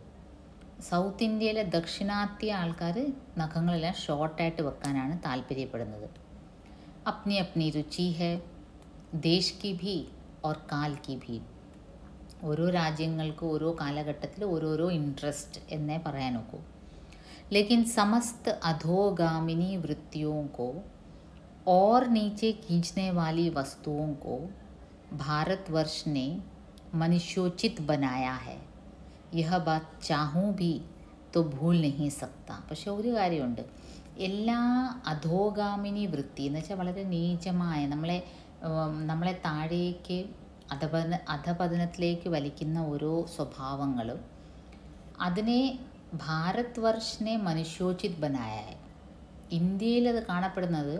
സൗത്ത് ഇന്ത്യയിലെ ദക്ഷിണാത്യ ആൾക്കാർ നഖങ്ങളെല്ലാം ഷോർട്ടായിട്ട് വെക്കാനാണ് താല്പര്യപ്പെടുന്നത്. അപ്നി അപ്നി രുചി ഹെ ദേശ് കി ഭി ഓർ കാൽ കി ഭി. ഓരോ രാജ്യങ്ങൾക്ക് ഓരോ കാലഘട്ടത്തിൽ ഓരോരോ ഇൻട്രസ്റ്റ് എന്നേ പറയാൻ നോക്കൂ. ലേക്കിൻ സമസ്ത അധോഗാമിനി വൃത്തിയോं को और नीचे खींचने वाली वस्तुओं को भारतवर्ष ने मनुष्योचित बनाया है. यह बात चाहूँ भी तो भूल नहीं सकता. പക്ഷെ ഒരു കാര്യമുണ്ട്, എല്ലാ അധോഗാമിനി വൃത്തി എന്ന് വെച്ചാൽ വളരെ നീചമായ, നമ്മളെ താഴേക്ക് അധപതനത്തിലേക്ക് വലിക്കുന്ന ഓരോ സ്വഭാവങ്ങളും അതിനെ ഭാരത് വർഷിനെ മനുഷ്യോചിത് ബനായ. ഇന്ത്യയിൽ അത് കാണപ്പെടുന്നത്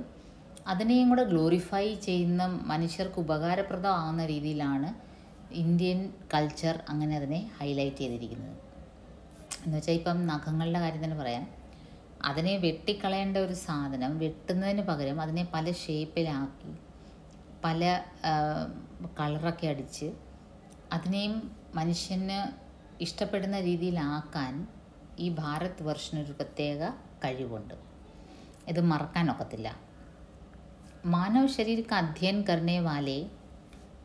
അതിനെയും കൂടെ ഗ്ലോറിഫൈ ചെയ്യുന്ന, മനുഷ്യർക്ക് ഉപകാരപ്രദമാകുന്ന രീതിയിലാണ് ഇന്ത്യൻ കൾച്ചർ അങ്ങനെ അതിനെ ഹൈലൈറ്റ് ചെയ്തിരിക്കുന്നത്. എന്ന് വെച്ചാൽ ഇപ്പം നഖങ്ങളുടെ കാര്യം തന്നെ പറയാം. അതിനെ വെട്ടിക്കളയേണ്ട ഒരു സാധനം വെട്ടുന്നതിന് പകരം അതിനെ പല ഷേപ്പിലാക്കി പല കളറൊക്കെ അടിച്ച് അതിനെയും മനുഷ്യന് ഇഷ്ടപ്പെടുന്ന രീതിയിലാക്കാൻ ഈ ഭാരത് വർഷിനൊരു പ്രത്യേക കഴിവുണ്ട്. ഇത് മറക്കാനൊക്കത്തില്ല. मानव शरीर का अध्ययन करने वाले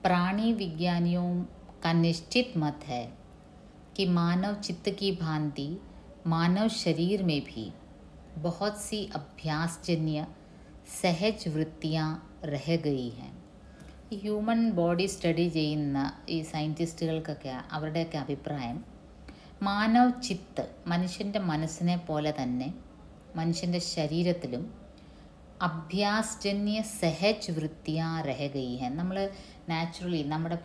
प्राणी विज्ञानियों का निश्चित मत है कि मानव चित्त की भांति मानव शरीर में भी बहुत सी अभ्यासजन्य सहज वृत्तियाँ रह गई हैं. ഹ്യൂമൻ ബോഡി സ്റ്റഡി ചെയ്യുന്ന ഈ സയൻറ്റിസ്റ്റുകൾക്കൊക്കെ അവരുടെയൊക്കെ അഭിപ്രായം, മാനവ് ചിത്ത്, മനുഷ്യൻ്റെ മനസ്സിനെ പോലെ തന്നെ മനുഷ്യൻ്റെ ശരീരത്തിലും അഭ്യാസജന്യ സഹജ് വൃത്തിയാ രഹ ഗയി ഹെ. നമ്മൾ നാച്ചുറലി നമ്മുടെ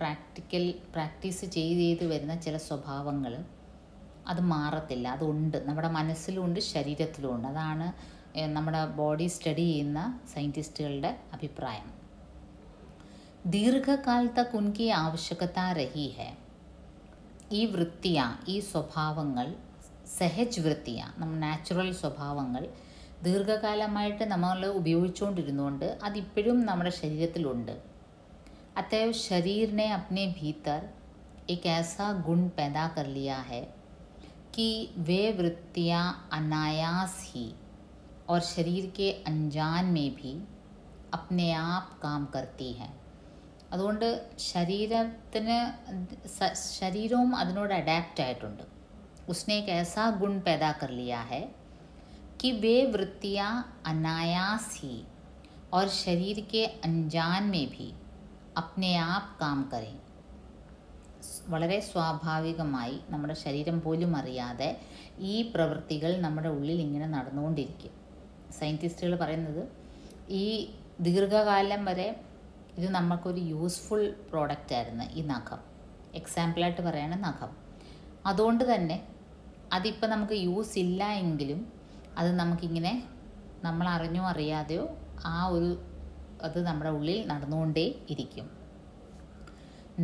പ്രാക്ടീസ് ചെയ്ത് വരുന്ന ചില സ്വഭാവങ്ങൾ അത് മാറത്തില്ല, അതുണ്ട്, നമ്മുടെ മനസ്സിലുമുണ്ട് ശരീരത്തിലുമുണ്ട്. അതാണ് നമ്മുടെ ബോഡി സ്റ്റഡി ചെയ്യുന്ന സയൻറ്റിസ്റ്റുകളുടെ അഭിപ്രായം. ദീർഘകാൽ തക് ഉൻകി ആവശ്യകത രഹി ഹെ. ഈ വൃത്തിയ, ഈ സ്വഭാവങ്ങൾ, സഹജ് വൃത്തിയ, നമ്മൾ നാച്ചുറൽ സ്വഭാവങ്ങൾ ദീർഘകാലമായിട്ട് നമ്മൾ ഉപയോഗിച്ചുകൊണ്ടിരുന്നുകൊണ്ട് അതിപ്പോഴും നമ്മുടെ ശരീരത്തിലുണ്ട്. अतएव शरीर ने अपने भीतर एक ऐसा गुण पैदा कर लिया है कि वे वृत्तियाँ अनायास ही और शरीर के अनजान में भी अपने आप काम करती हैं. അതുകൊണ്ട് ശരീരവും അതിനോട് അഡാപ്റ്റ് ആയിട്ടുണ്ട്. उसने एक ऐसा गुण पैदा कर लिया है कि वे वृत्तियाँ अनायास ही और शरीर के अनजान में भी अपने आप काम करें. വളരെ സ്വാഭാവികമായി നമ്മുടെ ശരീരം പോലും അറിയാതെ ഈ പ്രവൃത്തികൾ നമ്മുടെ ഉള്ളിൽ ഇങ്ങനെ നടന്നുകൊണ്ടിരിക്കും. സയൻറ്റിസ്റ്റുകൾ പറയുന്നത് ഈ ദീർഘകാലം വരെ ഇത് നമുക്കൊരു യൂസ്ഫുൾ പ്രോഡക്റ്റ് ആയിരുന്നു ഈ നഖം. എക്സാമ്പിളായിട്ട് പറയുകയാണ് നഖം. അതുകൊണ്ട് തന്നെ അതിപ്പോൾ നമുക്ക് യൂസ് ഇല്ല എങ്കിലും അത് നമുക്കിങ്ങനെ നമ്മൾ അറിഞ്ഞോ അറിയാതെയോ അത് നമ്മുടെ ഉള്ളിൽ നടന്നുകൊണ്ടേ ഇരിക്കും.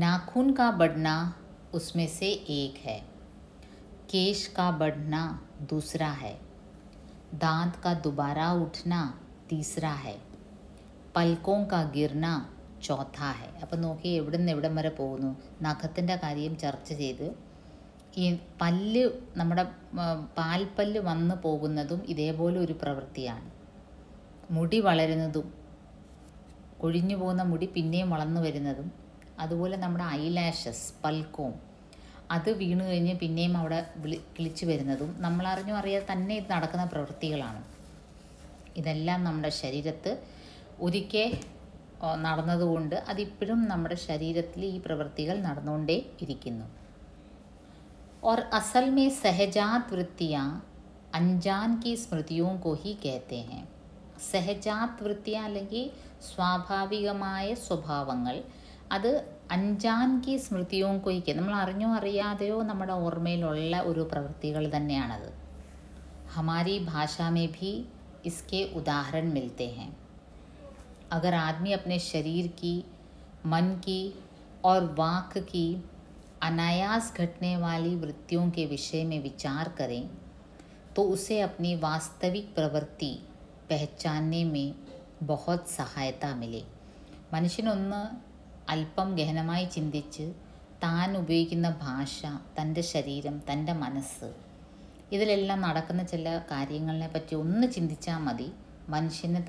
नाखून का बढ़ना उसमें से एक है, केश का बढ़ना दूसरा है, दांत का दोबारा उठना तीसरा है, പൽക്കോं का गिरना चौथा है. അപ്പം നോക്കി എവിടെ നിന്ന് എവിടം വരെ പോകുന്നു. നഖത്തിൻ്റെ കാര്യം ചർച്ച ചെയ്ത് ഈ പല്ല്, നമ്മുടെ പാൽപ്പല്ല് വന്നു പോകുന്നതും ഇതേപോലെ ഒരു പ്രവൃത്തിയാണ്. മുടി വളരുന്നതും, കൊഴിഞ്ഞു പോകുന്ന മുടി പിന്നെയും വളർന്നു വരുന്നതും, അതുപോലെ നമ്മുടെ ഐലാഷസ്, പൽക്കോം, അത് വീണ് കഴിഞ്ഞ് പിന്നെയും അവിടെ കിളിച്ചു വരുന്നതും നമ്മളറിഞ്ഞോ അറിയാതെ തന്നെ ഇത് നടക്കുന്ന പ്രവൃത്തികളാണ്. ഇതെല്ലാം നമ്മുടെ ശരീരത്ത് ഒരിക്കൽ നടന്നതുകൊണ്ട് അതിപ്പോഴും നമ്മുടെ ശരീരത്തിൽ ഈ പ്രവൃത്തികൾ നടന്നുകൊണ്ടേ ഇരിക്കുന്നു. और असल में सहजात वृत्तियाँ अनजान की स्मृतियों को ही कहते हैं. സഹജാത് വൃത്തിയ അല്ലെങ്കിൽ സ്വാഭാവികമായ സ്വഭാവങ്ങൾ അത് അഞ്ചാൻ കി സ്മൃതിയും കൊയ്ക്ക്, നമ്മൾ അറിഞ്ഞോ അറിയാതെയോ നമ്മുടെ ഓർമ്മയിലുള്ള ഒരു പ്രവൃത്തികൾ തന്നെയാണത്. ഹമാരി ഭാഷാ में भी इसके उदाहरण मिलते हैं. अगर आदमी अपने शरीर की, मन की और वाक की अनायास घटने वाली वृत्तियों के विषय में विचार करें तो उसे अपनी वास्तविक प्रवृत्ति पहचानने में बहुत സഹായത मिले. മനുഷ്യനൊന്ന് അല്പം ഗഹനമായി ചിന്തിച്ച് താൻ ഉപയോഗിക്കുന്ന ഭാഷ, തൻ്റെ ശരീരം, തൻ്റെ മനസ്സ്, ഇതിലെല്ലാം നടക്കുന്ന ചില കാര്യങ്ങളെ പറ്റി ഒന്ന് ചിന്തിച്ചാൽ മതി. മനുഷ്യന്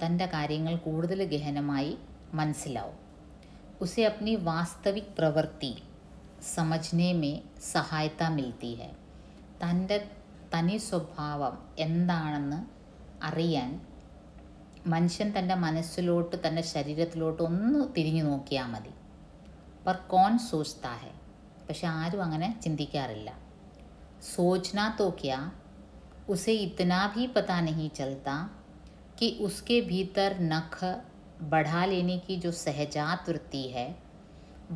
തൻ്റെ കാര്യങ്ങൾ കൂടുതൽ ഗഹനമായി മനസ്സിലാവും. ഉസെ അപ്നി വാസ്തവിക് പ്രവൃത്തി സമജ്നെ മേ സഹായത മിൽത്തി ഹെ. തൻ്റെ തനി സ്വഭാവം എന്താണെന്ന് അറിയാൻ മനുഷ്യൻ തൻ്റെ മനസ്സിലോട്ട്, തൻ്റെ ശരീരത്തിലോട്ട് ഒന്ന് തിരിഞ്ഞു നോക്കിയാൽ മതി. പർ കോൺ സോച്താ ഹെ, പക്ഷെ ആരും അങ്ങനെ ചിന്തിക്കാറില്ല. सोचना तो क्या, उसे इतना भी पता नहीं चलता कि उसके भीतर नख बढ़ा लेने की जो सहजात वृत्ति है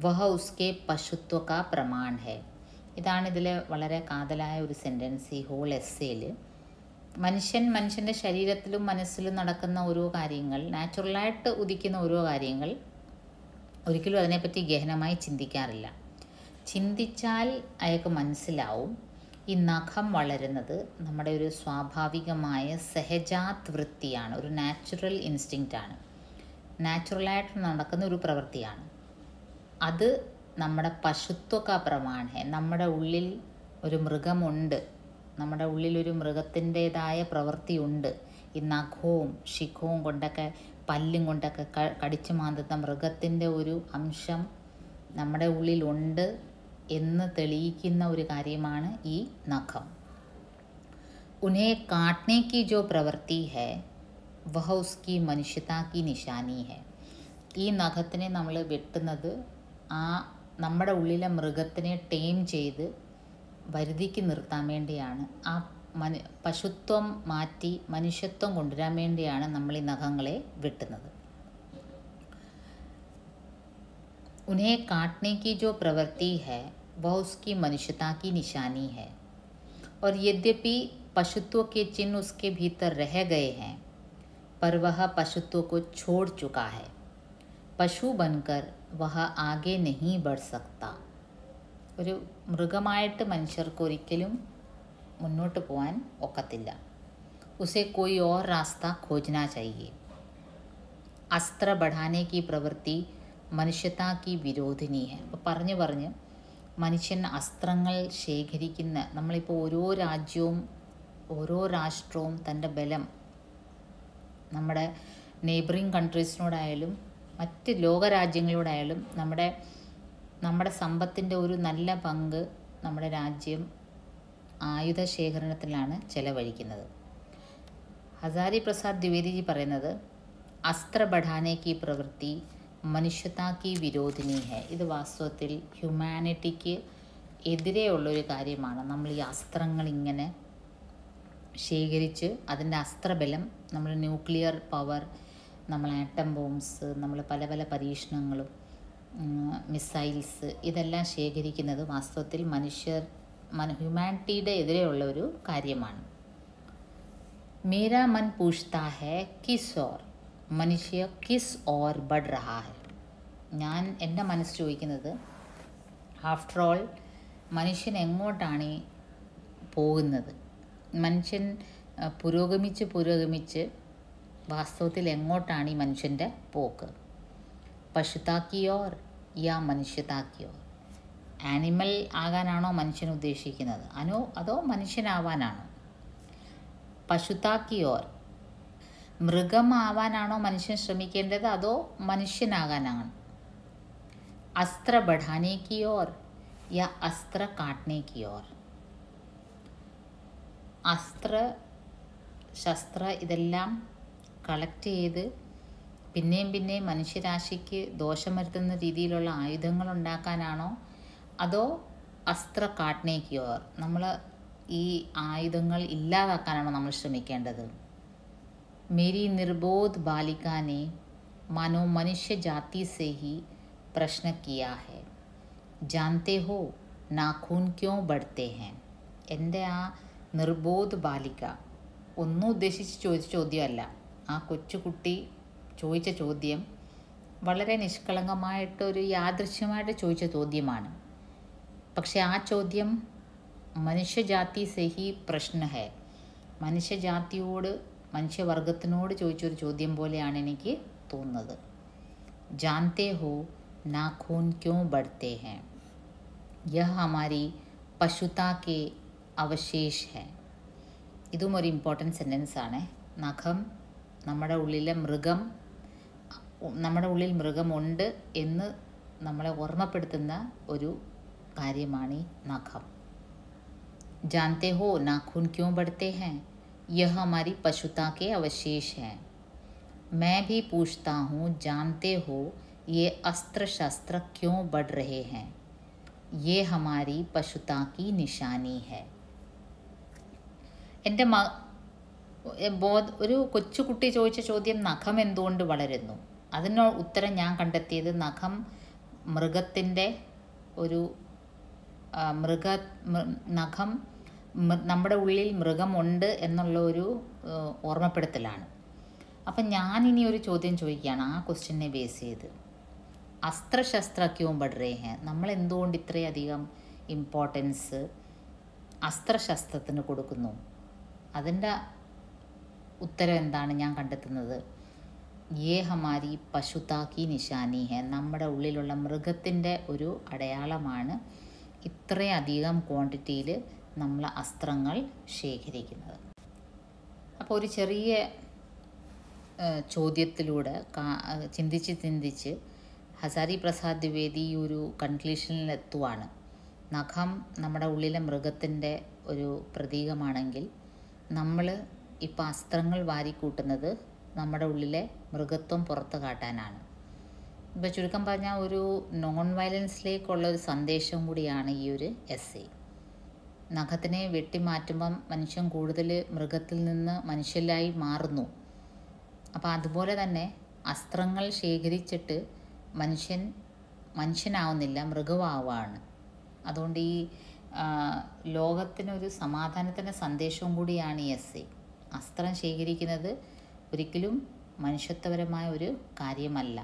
वह उसके पशुत्व का प्रमाण है. ഇതാണ് ഇതിലെ വളരെ കാതലായ ഒരു സെൻറ്റൻസ് ഈ ഹോൾ എസ്സേയിൽ. മനുഷ്യൻ്റെ ശരീരത്തിലും മനസ്സിലും നടക്കുന്ന ഓരോ കാര്യങ്ങൾ, നാച്ചുറലായിട്ട് ഉദിക്കുന്ന ഓരോ കാര്യങ്ങൾ ഒരിക്കലും അതിനെപ്പറ്റി ഗഹനമായി ചിന്തിക്കാറില്ല. ചിന്തിച്ചാൽ അയാൾക്ക് മനസ്സിലാവും ഈ നഖം വളരുന്നത് നമ്മുടെ ഒരു സ്വാഭാവികമായ സഹജാത് വൃത്തിയാണ്, ഒരു നാച്ചുറൽ ഇൻസ്റ്റിങ്ക്റ്റാണ്, നാച്ചുറലായിട്ട് നടക്കുന്ന ഒരു പ്രവൃത്തിയാണ്. അത് നമ്മുടെ പശുത്വക പ്രമാണ, നമ്മുടെ ഉള്ളിൽ ഒരു മൃഗമുണ്ട്, നമ്മുടെ ഉള്ളിലൊരു മൃഗത്തിൻ്റേതായ പ്രവൃത്തിയുണ്ട്. ഈ നഖവും ശിഖവും കൊണ്ടൊക്കെ, പല്ലും കൊണ്ടൊക്കെ കടിച്ചു മാന്തുന്ന മൃഗത്തിൻ്റെ ഒരു അംശം നമ്മുടെ ഉള്ളിലുണ്ട് എന്ന് തെളിയിക്കുന്ന ഒരു കാര്യമാണ് ഈ നഖം. ഉन्हें काटने की जो प्रवृत्ति है वह उसकी मनुष्यता की निशानी है. ഈ നഖത്തിനെ നമ്മൾ വെട്ടുന്നത് നമ്മുടെ ഉള്ളിലെ മൃഗത്തിനെ ടേം ചെയ്ത് വരുതിക്ക് നിർത്താൻ വേണ്ടിയാണ്. ആ പശുത്വം മാറ്റി മനുഷ്യത്വം കൊണ്ടുവരാൻ വേണ്ടിയാണ് നമ്മൾ ഈ നഖങ്ങളെ വെട്ടുന്നത്. उन्हें काटने की जो प्रवृत्ति है वह उसकी मनुष्यता की निशानी है, और यद्यपि पशुत्व के चिन्ह उसके भीतर रह गए हैं, पर वह पशुत्व को छोड़ चुका है. പശു बनकर वह आगे नहीं बढ़ सकता. ഒരു മൃഗമായിട്ട് മനുഷ്യർക്ക് ഒരിക്കലും മുന്നോട്ട് പോകാൻ ഒക്കത്തില്ല. उसे कोई और रास्ता खोजना चाहिए. अस्त्र बढ़ाने की प्रवृत्ति മനുഷ്യതാ കി വിരോധിനി ഹെ. അപ്പോൾ പറഞ്ഞ് മനുഷ്യൻ അസ്ത്രങ്ങൾ ശേഖരിക്കുന്ന, നമ്മളിപ്പോൾ ഓരോ രാജ്യവും ഓരോ രാഷ്ട്രവും തൻ്റെ ബലം നമ്മുടെ നെയ്ബറിങ് കൺട്രീസിനോടായാലും മറ്റ് ലോകരാജ്യങ്ങളോടായാലും നമ്മുടെ സമ്പത്തിൻ്റെ ഒരു നല്ല പങ്ക് നമ്മുടെ രാജ്യം ആയുധ ശേഖരണത്തിലാണ് ചെലവഴിക്കുന്നത്. ഹസാരി പ്രസാദ് ദ്വിവേദിജി പറയുന്നത് അസ്ത്ര പഠാനെ കി പ്രവൃത്തി മനുഷ്യതാ കി വിരോധിനി ഹെ. ഇത് വാസ്തവത്തിൽ ഹ്യൂമാനിറ്റിക്ക് എതിരെയുള്ളൊരു കാര്യമാണ്. നമ്മൾ ഈ അസ്ത്രങ്ങൾ ഇങ്ങനെ ശേഖരിച്ച് അതിൻ്റെ അസ്ത്രബലം, നമ്മൾ ന്യൂക്ലിയർ പവർ, നമ്മൾ ആറ്റം ബോംബ്സ്, നമ്മൾ പല പല പരീക്ഷണങ്ങളും മിസൈൽസ് ഇതെല്ലാം ശേഖരിക്കുന്നത് വാസ്തവത്തിൽ ഹ്യൂമാനിറ്റിയുടെ എതിരെയുള്ള ഒരു കാര്യമാണ്. മേരാ മൻ പൂച്ച്താ ഹെ കിസ് ഓർ മനുഷ്യ കിസ് ഓർ ബഡ് റഹാ ഹെ. എൻ്റെ മനസ്സ് ചോദിക്കുന്നത്, ആഫ്റ്റർ ഓൾ മനുഷ്യൻ എങ്ങോട്ടാണ് പോകുന്നത്? മനുഷ്യൻ പുരോഗമിച്ച് വാസ്തവത്തിൽ എങ്ങോട്ടാണ് ഈ മനുഷ്യൻ്റെ പോക്ക്? പശുതാക്കിയോർ യാ മനുഷ്യതാക്കിയോർ. ആനിമൽ ആകാനാണോ മനുഷ്യൻ ഉദ്ദേശിക്കുന്നത്, അതോ മനുഷ്യനാവാനാണോ? പശുതാക്കിയോർ മൃഗമാവാനാണോ മനുഷ്യൻ ശ്രമിക്കേണ്ടത്, അതോ മനുഷ്യനാകാനാണ്? അസ്ത്ര പഠാനെ കി or yeah Astra കാട്ടനെ Ki or. ശസ്ത്ര ഇതെല്ലാം കളക്ട് ചെയ്ത് പിന്നെയും മനുഷ്യരാശിക്ക് ദോഷം വരുത്തുന്ന രീതിയിലുള്ള ആയുധങ്ങൾ ഉണ്ടാക്കാനാണോ, അതോ അസ്ത്ര കാട്ടനെ കി ഓർ നമ്മൾ ഈ ആയുധങ്ങൾ ഇല്ലാതാക്കാനാണോ നമ്മൾ ശ്രമിക്കേണ്ടത്? मेरी निर्बोध बालिका ने मानो मनुष्य जाति से ही प्रश्न किया है. जानते हो नाखून क्यों बढ़ते हैं? എൻ്റെ ആ നിർബോധ് ബാലിക ഒന്നും ഉദ്ദേശിച്ച് ചോദിച്ച ചോദ്യമല്ല. ആ കൊച്ചുകുട്ടി ചോദിച്ച ചോദ്യം വളരെ നിഷ്കളങ്കമായിട്ടൊരു യാദൃശ്യമായിട്ട് ചോദിച്ച ചോദ്യമാണ്. പക്ഷെ ആ ചോദ്യം മനുഷ്യജാതി സെ ഹി പ്രശ്ന ഹെ. മനുഷ്യവർഗത്തിനോട് ചോദിച്ചൊരു ചോദ്യം പോലെയാണ് എനിക്ക് തോന്നുന്നത്. ജാൻതേ ഹോ നാഖൂൻ ക്യോं बढ़ते हैं? यह हमारी पशुता के अवशेष है. ഇതും ഒരു ഇമ്പോർട്ടൻറ്റ് സെൻറ്റൻസ് ആണ്. നഖം നമ്മുടെ ഉള്ളിൽ മൃഗമുണ്ട് എന്ന് നമ്മളെ ഓർമ്മപ്പെടുത്തുന്ന ഒരു കാര്യമാണ് ഈ നഖം. ജാൻതേ ഹോ നാഖൂൻ ക്യോं बढ़ते हैं? यह हमारी पशुता के अवशेष हैं. मैं भी पूछता हूँ, जानते हो ये अस्त्र शस्त्र क्यों बढ़ रहे हैं? ये हमारी पशुता की निशानी है. എൻ്റെ ഒരു കൊച്ചുകുട്ടി ചോദിച്ച ചോദ്യം നഖം എന്തുകൊണ്ട് വളരുന്നു? അതിന് ഉത്തരം ഞാൻ കണ്ടെത്തിയത് നഖം മൃഗത്തിൻ്റെ ഒരു നഖം നമ്മുടെ ഉള്ളിൽ മൃഗമുണ്ട് എന്നുള്ള ഒരു ഓർമ്മപ്പെടുത്തലാണ്. അപ്പം ഞാനിനി ഒരു ചോദ്യം ചോദിക്കുകയാണ് ആ ക്വസ്റ്റ്യനെ ബേസ് ചെയ്ത്. അസ്ത്രശസ്ത്ര ക്യോं बढ़ रहे हैं? നമ്മൾ എന്തുകൊണ്ട് ഇത്രയധികം ഇമ്പോർട്ടൻസ് അസ്ത്രശസ്ത്രത്തിന് കൊടുക്കുന്നു? അതിൻ്റെ ഉത്തരം എന്താണ് ഞാൻ കണ്ടെത്തുന്നത്? യേ ഹമാരി പശുതാ കി നിശാനി ഹെ. നമ്മുടെ ഉള്ളിലുള്ള മൃഗത്തിൻ്റെ ഒരു അടയാളമാണ് ഇത്രയധികം ക്വാണ്ടിറ്റിയിൽ നമ്മൾ അസ്ത്രങ്ങൾ ശേഖരിക്കുന്നത്. അപ്പോൾ ഒരു ചെറിയ ചോദ്യത്തിലൂടെ ചിന്തിച്ച് ഹസാരി പ്രസാദ് ദ്വിവേദി ഒരു കൺക്ലൂഷനിലെത്തുവാണ്. നഖം നമ്മുടെ ഉള്ളിലെ മൃഗത്തിൻ്റെ ഒരു പ്രതീകമാണെങ്കിൽ നമ്മൾ ഇപ്പോൾ അസ്ത്രങ്ങൾ വാരിക്കൂട്ടുന്നത് നമ്മുടെ ഉള്ളിലെ മൃഗത്വം പുറത്ത് കാട്ടാനാണ്. ഇപ്പോൾ ചുരുക്കം പറഞ്ഞാൽ ഒരു നോൺ വയലൻസിലേക്കുള്ള ഒരു സന്ദേശം കൂടിയാണ് ഈ ഒരു എസ്സേ. നഖത്തിനെ വെട്ടിമാറ്റുമ്പം മനുഷ്യൻ കൂടുതൽ മൃഗത്തിൽ നിന്ന് മനുഷ്യരായി മാറുന്നു. അപ്പോൾ അതുപോലെ തന്നെ അസ്ത്രങ്ങൾ ശേഖരിച്ചിട്ട് മനുഷ്യനാവുന്നില്ല, മൃഗമാവുകയാണ്. അതുകൊണ്ട് ഈ ലോകത്തിനൊരു സമാധാനത്തിൻ്റെ സന്ദേശവും കൂടിയാണ് ഈ എസ്സേ. അസ്ത്രം ശേഖരിക്കുന്നത് ഒരിക്കലും മനുഷ്യത്വപരമായ ഒരു കാര്യമല്ല,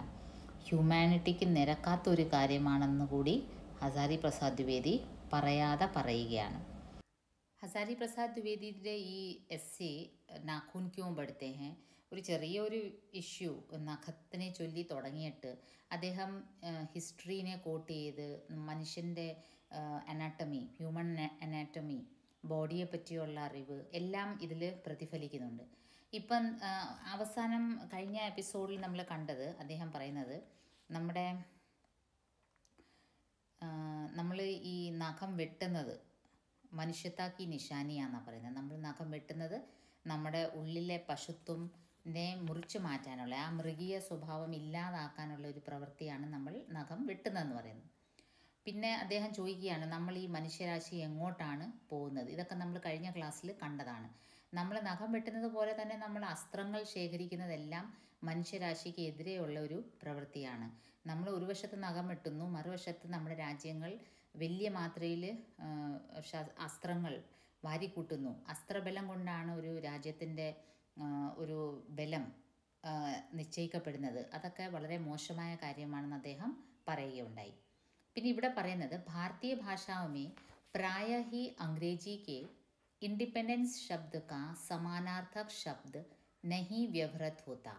ഹ്യൂമാനിറ്റിക്ക് നിരക്കാത്തൊരു കാര്യമാണെന്ന് കൂടി ഹസാരി പ്രസാദ് ദ്വിവേദി പറയാതെ പറയുകയാണ്. ഹസാരി പ്രസാദ് ദ്വിവേദിയുടെ ഈ എസ്സേ നാഖൂൻ ക്യോ ബഡ്തേ ഹേ ഒരു ചെറിയൊരു ഇഷ്യൂ നഖത്തിനെ ചൊല്ലി തുടങ്ങിയിട്ട് അദ്ദേഹം ഹിസ്റ്ററീനെ കോട്ട് ചെയ്ത് മനുഷ്യൻ്റെ അനാട്ടമി, ഹ്യൂമൻ അനാട്ടമി, ബോഡിയെ പറ്റിയുള്ള അറിവ് എല്ലാം ഇതിൽ പ്രതിഫലിക്കുന്നുണ്ട്. ഇപ്പം അവസാനം കഴിഞ്ഞ എപ്പിസോഡിൽ നമ്മൾ കണ്ടത് അദ്ദേഹം പറയുന്നത് നമ്മൾ ഈ നഖം വെട്ടുന്നത് മനുഷ്യത്താക്കി നിശാനിയാണെന്നാണ് പറയുന്നത്. നമ്മൾ നഖം വെട്ടുന്നത് നമ്മുടെ ഉള്ളിലെ പശുത്വത്തിനെ മുറിച്ചു മാറ്റാനുള്ള, ആ മൃഗീയ സ്വഭാവം ഇല്ലാതാക്കാനുള്ള ഒരു പ്രവൃത്തിയാണ് നമ്മൾ നഖം വെട്ടുന്നതെന്ന് പറയുന്നത്. പിന്നെ അദ്ദേഹം ചോദിക്കുകയാണ്, നമ്മൾ ഈ മനുഷ്യരാശി എങ്ങോട്ടാണ് പോകുന്നത്? ഇതൊക്കെ നമ്മൾ കഴിഞ്ഞ ക്ലാസ്സിൽ കണ്ടതാണ്. നമ്മൾ നഖം വെട്ടുന്നത് പോലെ തന്നെ നമ്മൾ അസ്ത്രങ്ങൾ ശേഖരിക്കുന്നതെല്ലാം മനുഷ്യരാശിക്ക് എതിരെയുള്ള ഒരു പ്രവൃത്തിയാണ്. നമ്മൾ ഒരു വശത്ത് നഖം വെട്ടുന്നു, മറുവശത്ത് നമ്മുടെ രാജ്യങ്ങൾ വലിയ മാത്രയിൽ അസ്ത്രങ്ങൾ വാരിക്കൂട്ടുന്നു. അസ്ത്രബലം കൊണ്ടാണ് ഒരു രാജ്യത്തിൻ്റെ ഒരു ബലം നിശ്ചയിക്കപ്പെടുന്നത്. അതൊക്കെ വളരെ മോശമായ കാര്യമാണെന്ന് അദ്ദേഹം പറയുകയുണ്ടായി. പിന്നെ ഇവിടെ പറയുന്നത്, ഭാരതീയ ഭാഷാവേ പ്രായ ഹി അംഗ്രേജി കെ इंडिपेंडेंस शब्द का समानार्थक शब्द नहीं व्यवहृत होता.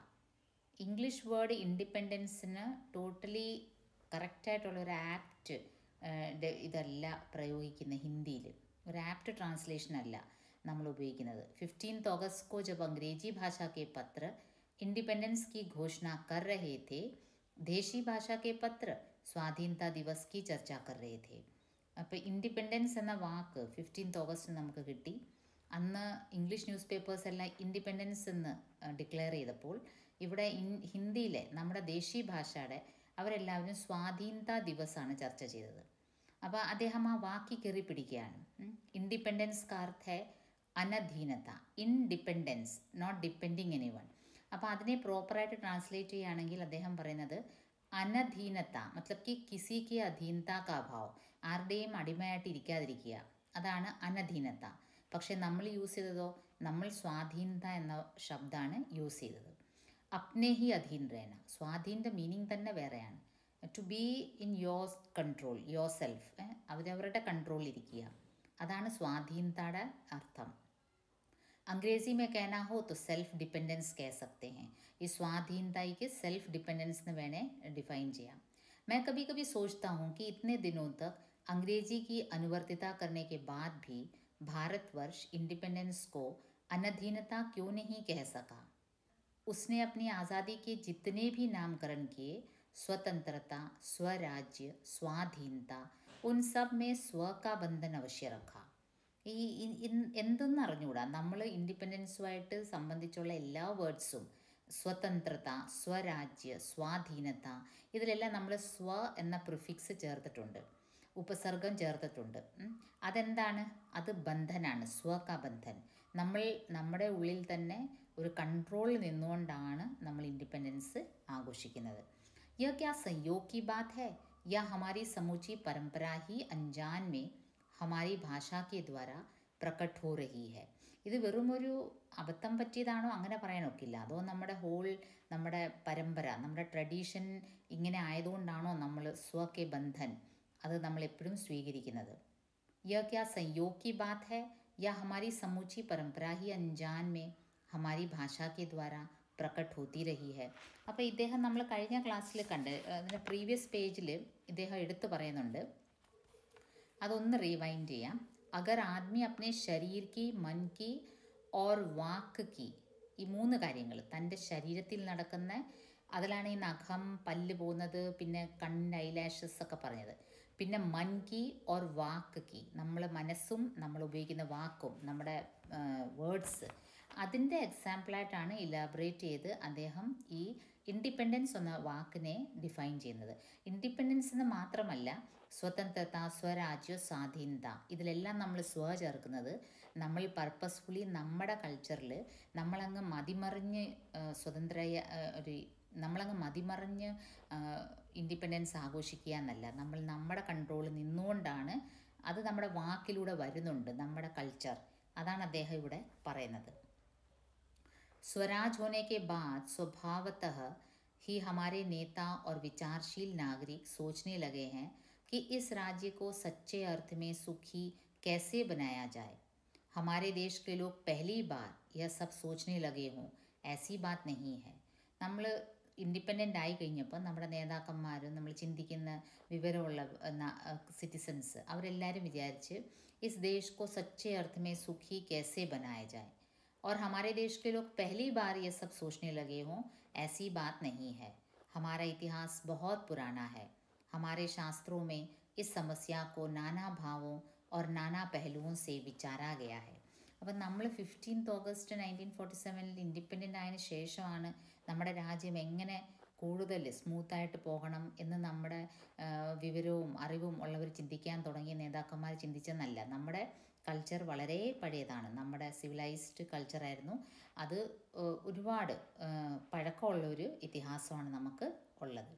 ഇംഗ്ലീഷ് വേർഡ് ഇൻഡിപെൻഡൻസിന് ടോട്ടലി കറക്റ്റായിട്ടുള്ളൊരു ആപ്റ്റ് ഇതല്ല പ്രയോഗിക്കുന്നത്. ഹിന്ദിയിൽ ഒരു ആപ്റ്റ് ട്രാൻസ്ലേഷൻ അല്ല നമ്മൾ ഉപയോഗിക്കുന്നത്. 15 अगस्त को जब अंग्रेजी भाषा के पत्र इंडिपेंडेंस की घोषणा कर रहे थे, देशी भाषा के पत्र स्वाधीनता दिवस की चर्चा कर रहे थे. അപ്പോൾ ഇൻഡിപെൻഡൻസ് എന്ന വാക്ക് 15 ഓഗസ്റ്റ് നമുക്ക് കിട്ടി. അന്ന് ഇംഗ്ലീഷ് ന്യൂസ് പേപ്പേഴ്സ് എല്ലാം ഇൻഡിപെൻഡൻസ് എന്ന് ഡിക്ലെയർ ചെയ്തപ്പോൾ ഇവിടെ ഹിന്ദിയിലെ നമ്മുടെ ദേശീയ ഭാഷയുടെ അവരെല്ലാവരും സ്വാധീനതാ ദിവസമാണ് ചർച്ച ചെയ്തത്. അപ്പോൾ അദ്ദേഹം ആ വാക്കി കയറി പിടിക്കുകയാണ്. ഇൻഡിപെൻഡൻസ് കാ അർത്ഥ ഹൈ അനധീനത, ഇൻഡിപെൻഡൻസ്, നോട്ട് ഡിപ്പെൻഡിങ് എനിവൺ. അപ്പോൾ അതിനെ പ്രോപ്പറായിട്ട് ട്രാൻസ്ലേറ്റ് ചെയ്യുകയാണെങ്കിൽ അദ്ദേഹം പറയുന്നത് അനധീനത മത്ലബ് കി കിസി കി അധീനത കാ ഭാവ്, ആരുടെയും അടിമയായിട്ട് ഇരിക്കാതിരിക്കുക, അതാണ് അനധീനത. പക്ഷേ നമ്മൾ യൂസ് ചെയ്തതോ, നമ്മൾ സ്വാധീനത എന്ന ശബ്ദമാണ് യൂസ് ചെയ്തത്. അപ്നെ ഹി അധീൻ രഹന, സ്വാധീൻ്റെ മീനിങ് തന്നെ വേറെയാണ്. To be in your control, your self, അവരവരുടെ കൺട്രോളിൽ ഇരിക്കുക, അതാണ് സ്വാധീനതയുടെ അർത്ഥം. अंग्रेज़ी में कहना हो तो सेल्फ डिपेंडेंस कह सकते हैं. ये स्वाधीनता के सेल्फ डिपेंडेंस ने मैंने डिफाइन किया. मैं कभी कभी सोचता हूँ कि इतने दिनों तक अंग्रेज़ी की अनुवर्तिता करने के बाद भी भारतवर्ष इंडिपेंडेंस को अनधीनता क्यों नहीं कह सका. उसने अपनी आज़ादी के जितने भी नामकरण किए, स्वतंत्रता, स्वराज्य, स्वाधीनता, उन सब में स्व का बंधन अवश्य रखा. എന്തെന്ന് അറിഞ്ഞുകൂടാ, നമ്മൾ ഇൻഡിപെൻഡൻസുമായിട്ട് സംബന്ധിച്ചുള്ള എല്ലാ വേർഡ്സും സ്വതന്ത്രത, സ്വരാജ്യ, സ്വാധീനത, ഇതിലെല്ലാം നമ്മൾ സ്വ എന്ന പ്രിഫിക്സ് ചേർത്തിട്ടുണ്ട്, ഉപസർഗം ചേർത്തിട്ടുണ്ട്. അതെന്താണ്? അത് ബന്ധനാണ്, സ്വ കാ ബന്ധൻ. നമ്മൾ നമ്മുടെ ഉള്ളിൽ തന്നെ ഒരു കൺട്രോളിൽ നിന്നുകൊണ്ടാണ് നമ്മൾ ഇൻഡിപെൻഡൻസ് ആഘോഷിക്കുന്നത്. യഹ് ക്യാ സംयोग की बात है या हमारी समूची परंपरा ही अनजान में हमारी भाषा के द्वारा പ്രകട്ട് ഹോ രഹി ഹെ. ഇത് വെറും ഒരു അബദ്ധം പറ്റിയതാണോ അങ്ങനെ പറയാനൊക്കില്ല. അതോ നമ്മുടെ പരമ്പര, നമ്മുടെ ട്രഡീഷൻ ഇങ്ങനെ ആയതുകൊണ്ടാണോ നമ്മൾ സ്വക്കെ ബന്ധൻ അത് നമ്മൾ എപ്പോഴും സ്വീകരിക്കുന്നത്? യഹ് ക്യാ സംयोग की बात है या हमारी समूची परंपरा ही अनजान में हमारी भाषा के द्वारा പ്രകട്ട് ഹോത്തി രഹി ഹെ. അപ്പോൾ ഇദ്ദേഹം നമ്മൾ കഴിഞ്ഞ ക്ലാസ്സിൽ കണ്ട് അതിൻ്റെ പ്രീവിയസ് പേജിൽ ഇദ്ദേഹം എടുത്തു പറയുന്നുണ്ട്. അതൊന്ന് റീവൈൻഡ് ചെയ്യാം. അഗർ ആദ്മി അപ്നെ ശരീർ കി, മൻ കി ഓർ വാക്ക് കി, ഈ 3 കാര്യങ്ങൾ തൻ്റെ ശരീരത്തിൽ നടക്കുന്ന, അതിലാണ് ഈ നഖം, പല്ല് പോകുന്നത്, പിന്നെ കണ്ണിൻ്റെ ഐലാഷസ് ഒക്കെ പറഞ്ഞത്. പിന്നെ മൻ കി ഓർ വാക്ക് കി, നമ്മൾ മനസ്സും നമ്മൾ ഉപയോഗിക്കുന്ന വാക്കും നമ്മുടെ വേർഡ്സ്, അതിൻ്റെ എക്സാമ്പിളായിട്ടാണ് ഇലാബറേറ്റ് ചെയ്ത് അദ്ദേഹം ഈ ഇൻഡിപെൻഡൻസ് എന്ന വാക്കിനെ ഡിഫൈൻ ചെയ്യുന്നത്. ഇൻഡിപെൻഡൻസ് എന്ന് മാത്രമല്ല, സ്വതന്ത്രത, സ്വരാജ്യ, സ്വാധീനത, ഇതിലെല്ലാം നമ്മൾ സ്വ ചേർക്കുന്നത് നമ്മൾ പർപ്പസ്ഫുള്ളി നമ്മുടെ കൾച്ചറിൽ നമ്മളങ്ങ് മതിമറിഞ്ഞ് നമ്മളങ്ങ് മതിമറിഞ്ഞ് ഇൻഡിപെൻഡൻസ് ആഘോഷിക്കുക എന്നല്ല, നമ്മൾ നമ്മുടെ കൺട്രോളിൽ നിന്നുകൊണ്ടാണ്. അത് നമ്മുടെ വാക്കിലൂടെ വരുന്നുണ്ട്, നമ്മുടെ കൾച്ചർ. അതാണ് അദ്ദേഹം ഇവിടെ പറയുന്നത്. स्वराज होने के बाद स्वभावतः ही हमारे नेता और विचारशील नागरिक सोचने लगे हैं कि इस राज्य को सच्चे अर्थ में सुखी कैसे बनाया जाए. हमारे देश के लोग पहली बार यह सब सोचने लगे हों, ऐसी बात नहीं है. നമ്മൾ ഇൻഡിപെൻഡൻ്റ് ആയി കഴിഞ്ഞപ്പോൾ നമ്മുടെ നേതാക്കന്മാരും നമ്മൾ ചിന്തിക്കുന്ന വിവരമുള്ള സിറ്റിസൺസ് അവരെല്ലാവരും വിചാരിച്ച് इस देश को सच्चे अर्थ में सुखी कैसे बनाया जाए और हमारे देश के लोग पहली बार ये सब सोचने लगे हों, ऐसी बात नहीं है. हमारा इतिहास बहुत पुराना है. हमारे शास्त्रों में इस समस्या को नाना भावों और नाना पहलुओं से विचारा गया है. അപ്പം നമ്മൾ 15 ഓഗസ്റ്റ് 1947 ഇൻഡിപെൻഡൻ്റ് ആയതിനു ശേഷമാണ് നമ്മുടെ രാജ്യം എങ്ങനെ കൂടുതൽ സ്മൂത്തായിട്ട് പോകണം എന്ന് നമ്മുടെ വിവരവും അറിവും ഉള്ളവർ ചിന്തിക്കാൻ തുടങ്ങിയ നേതാക്കന്മാർ ചിന്തിച്ചെന്നല്ല. നമ്മുടെ കൾച്ചർ വളരെ പഴയതാണ്, നമ്മുടെ സിവിലൈസ്ഡ് കൾച്ചറായിരുന്നു. അത് ഒരുപാട് പഴക്കമുള്ളൊരു ഇതിഹാസമാണ് നമുക്ക് ഉള്ളത്.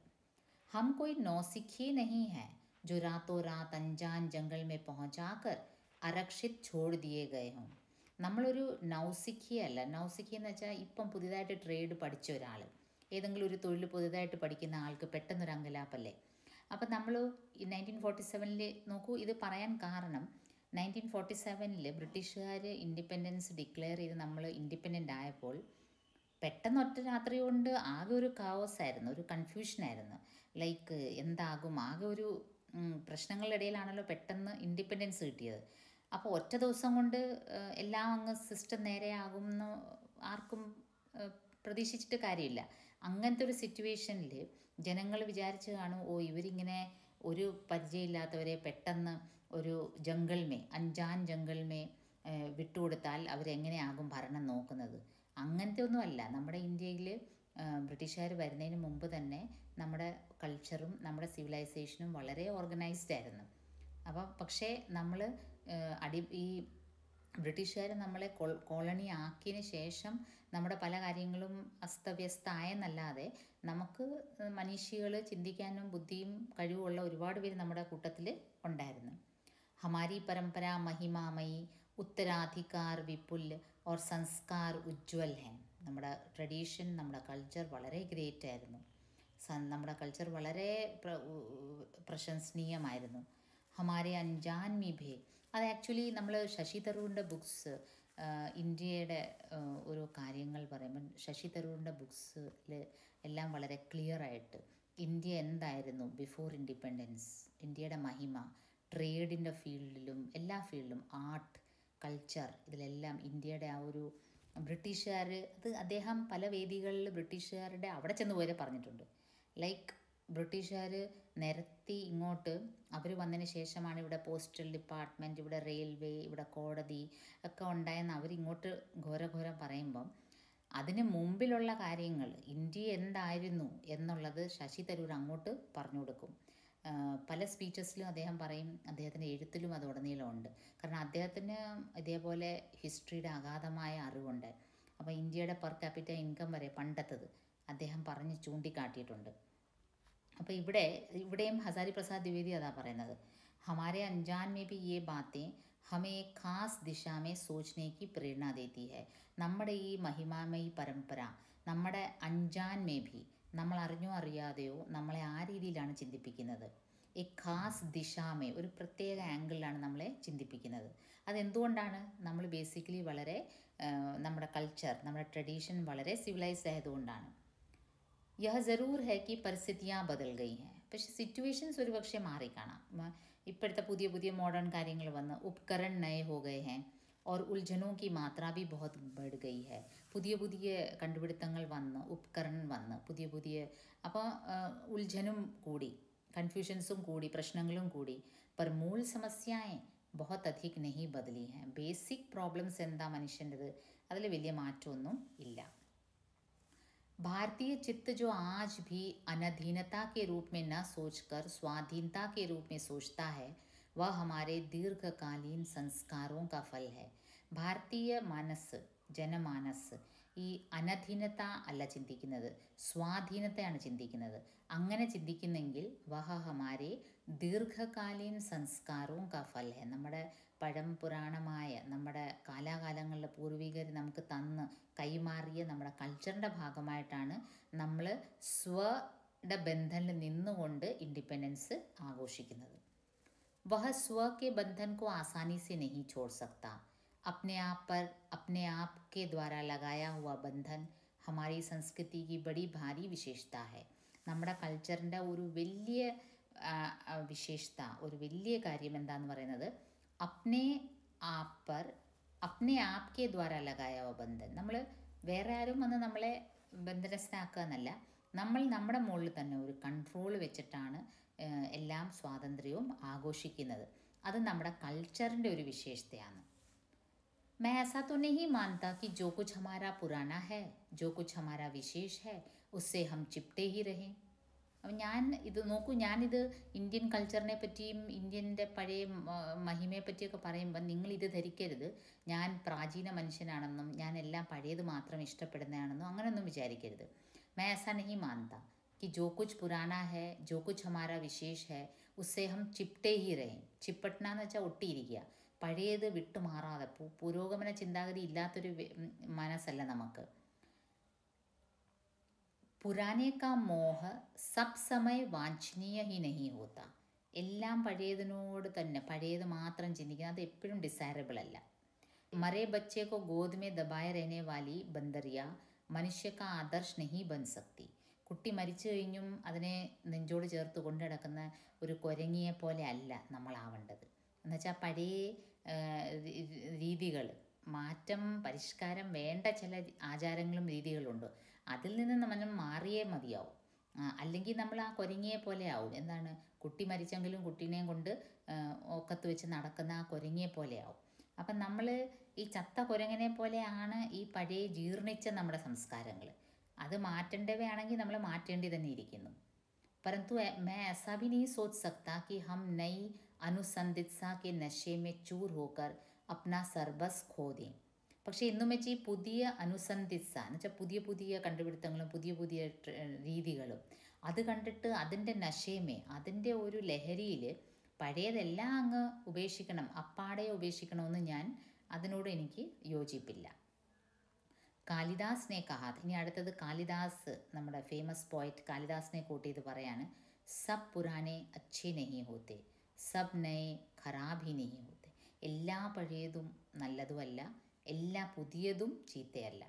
ഹം കോയി നൗസിഖി നഹീ ഹൈ जो रातों रात अनजान जंगल में पहुंचाकर आरक्षित छोड़ दिए गए हों. നമ്മളൊരു നൗസിഖിയല്ല. നൗസിഖി എന്ന് വെച്ചാൽ ഇപ്പം പുതിയതായിട്ട് ട്രേഡ് പഠിച്ച ഒരാൾ, ഏതെങ്കിലും ഒരു തൊഴിൽ പുതിയതായിട്ട് പഠിക്കുന്ന ആൾക്ക് പെട്ടെന്നൊരു അങ്കലാപ്പല്ലേ. അപ്പം നമ്മൾ 1947 നോക്കൂ, ഇത് പറയാൻ കാരണം 1947 ബ്രിട്ടീഷുകാർ ഇൻഡിപെൻഡൻസ് ഡിക്ലെയർ ചെയ്ത് നമ്മൾ ഇൻഡിപെൻഡൻ്റ് ആയപ്പോൾ പെട്ടെന്ന് ഒറ്റ രാത്രി കൊണ്ട് ആകെ ഒരു കാവസ് ആയിരുന്നു, ഒരു കൺഫ്യൂഷനായിരുന്നു. ലൈക്ക് എന്താകും, ആകെ ഒരു പ്രശ്നങ്ങളുടെ ഇടയിലാണല്ലോ പെട്ടെന്ന് ഇൻഡിപെൻഡൻസ് കിട്ടിയത്. അപ്പോൾ ഒറ്റ ദിവസം കൊണ്ട് എല്ലാം അങ്ങ് സിസ്റ്റം നേരെയാകുമെന്ന് ആർക്കും പ്രതീക്ഷിച്ചിട്ട് കാര്യമില്ല. അങ്ങനത്തെ ഒരു സിറ്റുവേഷനിൽ ജനങ്ങൾ വിചാരിച്ച് കാണും, ഓ ഇവരിങ്ങനെ ഒരു പരിചയമില്ലാത്തവരെ പെട്ടെന്ന് ഒരു അഞ്ചാൻ ജംഗൾമേ വിട്ടുകൊടുത്താൽ അവരെങ്ങനെയാകും ഭരണം നോക്കുന്നത്. അങ്ങനത്തെ ഒന്നുമല്ല. നമ്മുടെ ഇന്ത്യയിൽ ബ്രിട്ടീഷുകാർ വരുന്നതിന് മുമ്പ് തന്നെ നമ്മുടെ കൾച്ചറും നമ്മുടെ സിവിലൈസേഷനും വളരെ ഓർഗനൈസ്ഡ് ആയിരുന്നു. അപ്പം പക്ഷേ നമ്മൾ ഈ ബ്രിട്ടീഷുകാർ നമ്മളെ കോളനി ആക്കിയതിന് ശേഷം നമ്മുടെ പല കാര്യങ്ങളും അസ്തവ്യസ്തമായെന്നല്ലാതെ നമുക്ക് മനീഷികൾ ചിന്തിക്കാനും ബുദ്ധിയും കഴിവുമുള്ള ഒരുപാട് പേര് നമ്മുടെ കൂട്ടത്തിൽ ഉണ്ടായിരുന്നു. हमारी परंपरा महिमामयी, उत्तराधिकार विपुल और संस्कार उज्ज्वल हैं. നമ്മുടെ ട്രഡീഷൻ, നമ്മുടെ കൾച്ചർ വളരെ ഗ്രേറ്റ് ആയിരുന്നു. നമ്മുടെ കൾച്ചർ വളരെ പ്രശംസനീയമായിരുന്നു. ഹമാരെ അഞ്ചാൻ മിഭേ, അത് ആക്ച്വലി നമ്മൾ ശശി തരൂരിൻ്റെ ബുക്സ്, ഇന്ത്യയുടെ ഓരോ കാര്യങ്ങൾ പറയുമ്പോൾ ശശി തരൂരിൻ്റെ ബുക്സിൽ എല്ലാം വളരെ ക്ലിയറായിട്ട് ഇന്ത്യ എന്തായിരുന്നു ബിഫോർ ഇൻഡിപെൻഡൻസ്, ഇന്ത്യയുടെ മഹിമ, ട്രേഡിൻ്റെ ഫീൽഡിലും എല്ലാ ഫീൽഡിലും, ആർട്ട്, കൾച്ചർ, ഇതിലെല്ലാം ഇന്ത്യയുടെ ആ ഒരു ബ്രിട്ടീഷുകാർ, അത് അദ്ദേഹം പല വേദികളിൽ ബ്രിട്ടീഷുകാരുടെ അവിടെ ചെന്ന് വരെ പറഞ്ഞിട്ടുണ്ട്. ലൈക്ക് ബ്രിട്ടീഷുകാർ നിരത്തി ഇങ്ങോട്ട് അവർ വന്നതിന് ശേഷമാണ് ഇവിടെ പോസ്റ്റൽ ഡിപ്പാർട്ട്മെൻറ്റ്, ഇവിടെ റെയിൽവേ, ഇവിടെ കോടതി ഒക്കെ ഉണ്ടായെന്ന് അവരിങ്ങോട്ട് ഘോരഘോരം പറയുമ്പം അതിന് മുമ്പിലുള്ള കാര്യങ്ങൾ ഇന്ത്യ എന്തായിരുന്നു എന്നുള്ളത് ശശി തരൂർ അങ്ങോട്ട് പറഞ്ഞു കൊടുക്കും. പല സ്പീച്ചസിലും അദ്ദേഹം പറയും, അദ്ദേഹത്തിൻ്റെ എഴുത്തിലും അത് ഉടനീളമുണ്ട്. കാരണം അദ്ദേഹത്തിന് ഇതേപോലെ ഹിസ്റ്ററിയുടെ അഗാധമായ അറിവുണ്ട്. അപ്പോൾ ഇന്ത്യയുടെ പെർ ക്യാപിറ്റ ഇൻകം വരെ പണ്ടത്തത് അദ്ദേഹം പറഞ്ഞ് ചൂണ്ടിക്കാട്ടിയിട്ടുണ്ട്. അപ്പോൾ ഇവിടെയും ഹസാരി പ്രസാദ് ദ്വിവേദി അതാ പറയുന്നത്, हमारे अनजान में भी ये बातें हमें एक खास दिशा में सोचने की प्रेरणा देती है. നമ്മുടെ ഈ മഹിമാമയി പരമ്പര നമ്മുടെ അഞ്ചാൻ മേ ഭി, നമ്മൾ അറിഞ്ഞോ അറിയാതെയോ നമ്മളെ ആ രീതിയിലാണ് ചിന്തിപ്പിക്കുന്നത്. ഈ ഖാസ് ദിശാമേ, ഒരു പ്രത്യേക ആംഗിളിലാണ് നമ്മളെ ചിന്തിപ്പിക്കുന്നത്. അതെന്തുകൊണ്ടാണ്? നമ്മൾ ബേസിക്കലി വളരെ നമ്മുടെ കൾച്ചർ, നമ്മുടെ ട്രഡീഷൻ വളരെ സിവിലൈസ്ഡ് ആയതുകൊണ്ടാണ്. യഹ ജറൂർ ഹെ കി പരിസ്ഥിതിയാ ബദൽ ഗയി ഹെ, പക്ഷെ സിറ്റുവേഷൻസ് ഒരു പക്ഷേ മാറിക്കാണാം. ഇപ്പോഴത്തെ പുതിയ പുതിയ മോഡേൺ കാര്യങ്ങൾ വന്ന് ഉപകരൺ നയെ ഹോ ഗए हैं और उलझनों की मात्रा भी बहुत बढ़ गई है. പുതിയ പുതിയ കണ്ടുപിടുത്തങ്ങൾ വന്ന്, ഉപകരൺ വന്ന്, പുതിയ അപ്പോൾ ഉൽझനും കൂടി, കൺഫ്യൂഷൻസും കൂടി, പ്രശ്നങ്ങളും കൂടി. पर मूल समस्याएं बहुत अधिक नहीं बदली हैं. ബേസിക് പ്രോബ്ലംസ് എന്താ മനുഷ്യൻ്റെത്, അതിൽ വലിയ മാറ്റമൊന്നും ഇല്ല. भारतीय चित्त जो आज भी अनधीनता के रूप में न सोचकर स्वाधीनता के रूप में सोचता है, वह हमारे दीर्घकालीन संस्कारों का फल है. ഭാരതീയ മനസ്സ്, ജനമാനസ് ഈ അനധീനത അല്ല ചിന്തിക്കുന്നത്, സ്വാധീനത്തെയാണ് ചിന്തിക്കുന്നത്. അങ്ങനെ ചിന്തിക്കുന്നെങ്കിൽ വഹ ഹമാരെ ദീർഘകാലീൻ സംസ്കാരവും ക ഫൽ ഹെ, നമ്മുടെ പഴംപുരാണമായ നമ്മുടെ കാലാകാലങ്ങളിലെ പൂർവികർ നമുക്ക് തന്ന് കൈമാറിയ നമ്മുടെ കൾച്ചറിൻ്റെ ഭാഗമായിട്ടാണ് നമ്മൾ സ്വയുടെ ബന്ധനിൽ നിന്നുകൊണ്ട് ഇൻഡിപെൻഡൻസ് ആഘോഷിക്കുന്നത്. वह स्व के बंधन को आसानी से नहीं छोड़ सकता. अपने आप के द्वारा लगाया हुआ बंधन हमारी संस्कृति की बड़ी भारी विशेषता है. നമ്മുടെ കൾച്ചറിൻ്റെ ഒരു വലിയ വിശേഷത, ഒരു വലിയ കാര്യം എന്താണെന്ന് പറയുന്നത്, अपने आप के द्वारा लगाया हुआ बंधन. നമ്മൾ വേറെ ആരും വന്ന് നമ്മളെ ബന്ധനസ്ഥനാക്കുക എന്നല്ല, നമ്മൾ നമ്മുടെ മുകളിൽ തന്നെ ഒരു കൺട്രോൾ വെച്ചിട്ടാണ് എല്ലാം സ്വാതന്ത്ര്യവും ആഘോഷിക്കുന്നത്. അത് നമ്മുടെ കൾച്ചറിൻ്റെ ഒരു വിശേഷതയാണ്. मैं ऐसा तो नहीं मानता कि जो कुछ हमारा पुराना है, जो कुछ हमारा विशेष है, उससे हम चिपटे ही रहें. അപ്പം ഞാനിത് ഇന്ത്യൻ കൾച്ചറിനെ പറ്റിയും ഇന്ത്യൻ്റെ പഴയ മഹിമയെ പറ്റിയൊക്കെ പറയുമ്പോൾ നിങ്ങളിത് ധരിക്കരുത് ഞാൻ പ്രാചീന മനുഷ്യനാണെന്നും ഞാൻ എല്ലാം പഴയത് മാത്രം ഇഷ്ടപ്പെടുന്നതാണെന്നും അങ്ങനെയൊന്നും വിചാരിക്കരുത്. मैं ऐसा नहीं मानता कि जो कुछ पुराना है, जो कुछ हमारा विशेष है, उससे हम चिपटे ही रहें. चिपटना എന്ന് വെച്ചാൽ ഒട്ടിയിരിക്കുക, പഴയത് വിട്ടുമാറാതെ. പുരോഗമന ചിന്താഗതി ഇല്ലാത്തൊരു മനസ്സല്ല നമുക്ക്. പുരാനെ കാ മോഹ സബ് സമയ വാഞ്ഛനീയ ഹി നഹി ഹോത്ത. എല്ലാം പഴയതിനോട് തന്നെ, പഴയത് മാത്രം ചിന്തിക്കുന്നത് അത് എപ്പോഴും ഡിസൈറബിൾ അല്ല. മരേ ബച്ചെ കോ ഗോദ് മേ ദബായ രഹനെ വാലി ബന്ദറിയ മനുഷ്യ കാ ആദർശ് നഹി ബൻ സക്തി. കുട്ടി മരിച്ചു കഴിഞ്ഞും അതിനെ നെഞ്ചോട് ചേർത്ത് കൊണ്ടു നടക്കുന്ന ഒരു കുരങ്ങിയെ പോലെ അല്ല നമ്മളാവേണ്ടത്. എന്നുവെച്ചാൽ പഴയ രീതികൾ, മാറ്റം പരിഷ്കാരം വേണ്ട ചില ആചാരങ്ങളും രീതികളുണ്ട്, അതിൽ നിന്ന് നമ്മൾ മാറിയേ മതിയാവും. അല്ലെങ്കിൽ നമ്മൾ ആ കുരങ്ങിയെ പോലെ ആവും. എന്താണ്, കുട്ടി മരിച്ചെങ്കിലും കുട്ടീനെയും കൊണ്ട് ഒക്കത്ത് വെച്ച് നടക്കുന്ന ആ കുരങ്ങിയെ പോലെ ആവും. അപ്പം നമ്മൾ ഈ ചത്ത കുരങ്ങനെ പോലെയാണ് ഈ പഴയ ജീർണിച്ച നമ്മുടെ സംസ്കാരങ്ങൾ. അത് മാറ്റേണ്ടവയാണെങ്കിൽ നമ്മൾ മാറ്റേണ്ടി തന്നെ ഇരിക്കുന്നു. परंतु मैं ऐसा भी नहीं सोच सकता कि हम नई अनुसंधित्सा के नशे में चूर होकर अपना സർബസ് खो दें. പക്ഷേ ഇന്നും വെച്ച് ഈ പുതിയ അനുസന്ധിത്സ എന്ന് വെച്ചാൽ പുതിയ പുതിയ കണ്ടുപിടുത്തങ്ങളും പുതിയ പുതിയ രീതികളും അത് കണ്ടിട്ട് അതിൻ്റെ നശേമേ, അതിൻ്റെ ഒരു ലഹരിയിൽ പഴയതെല്ലാം അങ്ങ് ഉപേക്ഷിക്കണം, അപ്പാടെ ഉപേക്ഷിക്കണമെന്ന് അതിനോട് എനിക്ക് യോജിപ്പില്ല. കാളിദാസിനെ കഹാത്. ഇനി അടുത്തത് കാളിദാസ്, നമ്മുടെ ഫേമസ് പോയറ്റ് കാളിദാസിനെ കൂട്ടി ഇത് പറയാണ്. സബ് പുരാനെ അച്ഛേ നഹി ഹോത്തെ, സബ് നയെ ഖരാബ് ഹി നഹി ഹോത്തെ. എല്ലാ പഴയതും നല്ലതുമല്ല, എല്ലാ പുതിയതും ചീത്തയല്ല.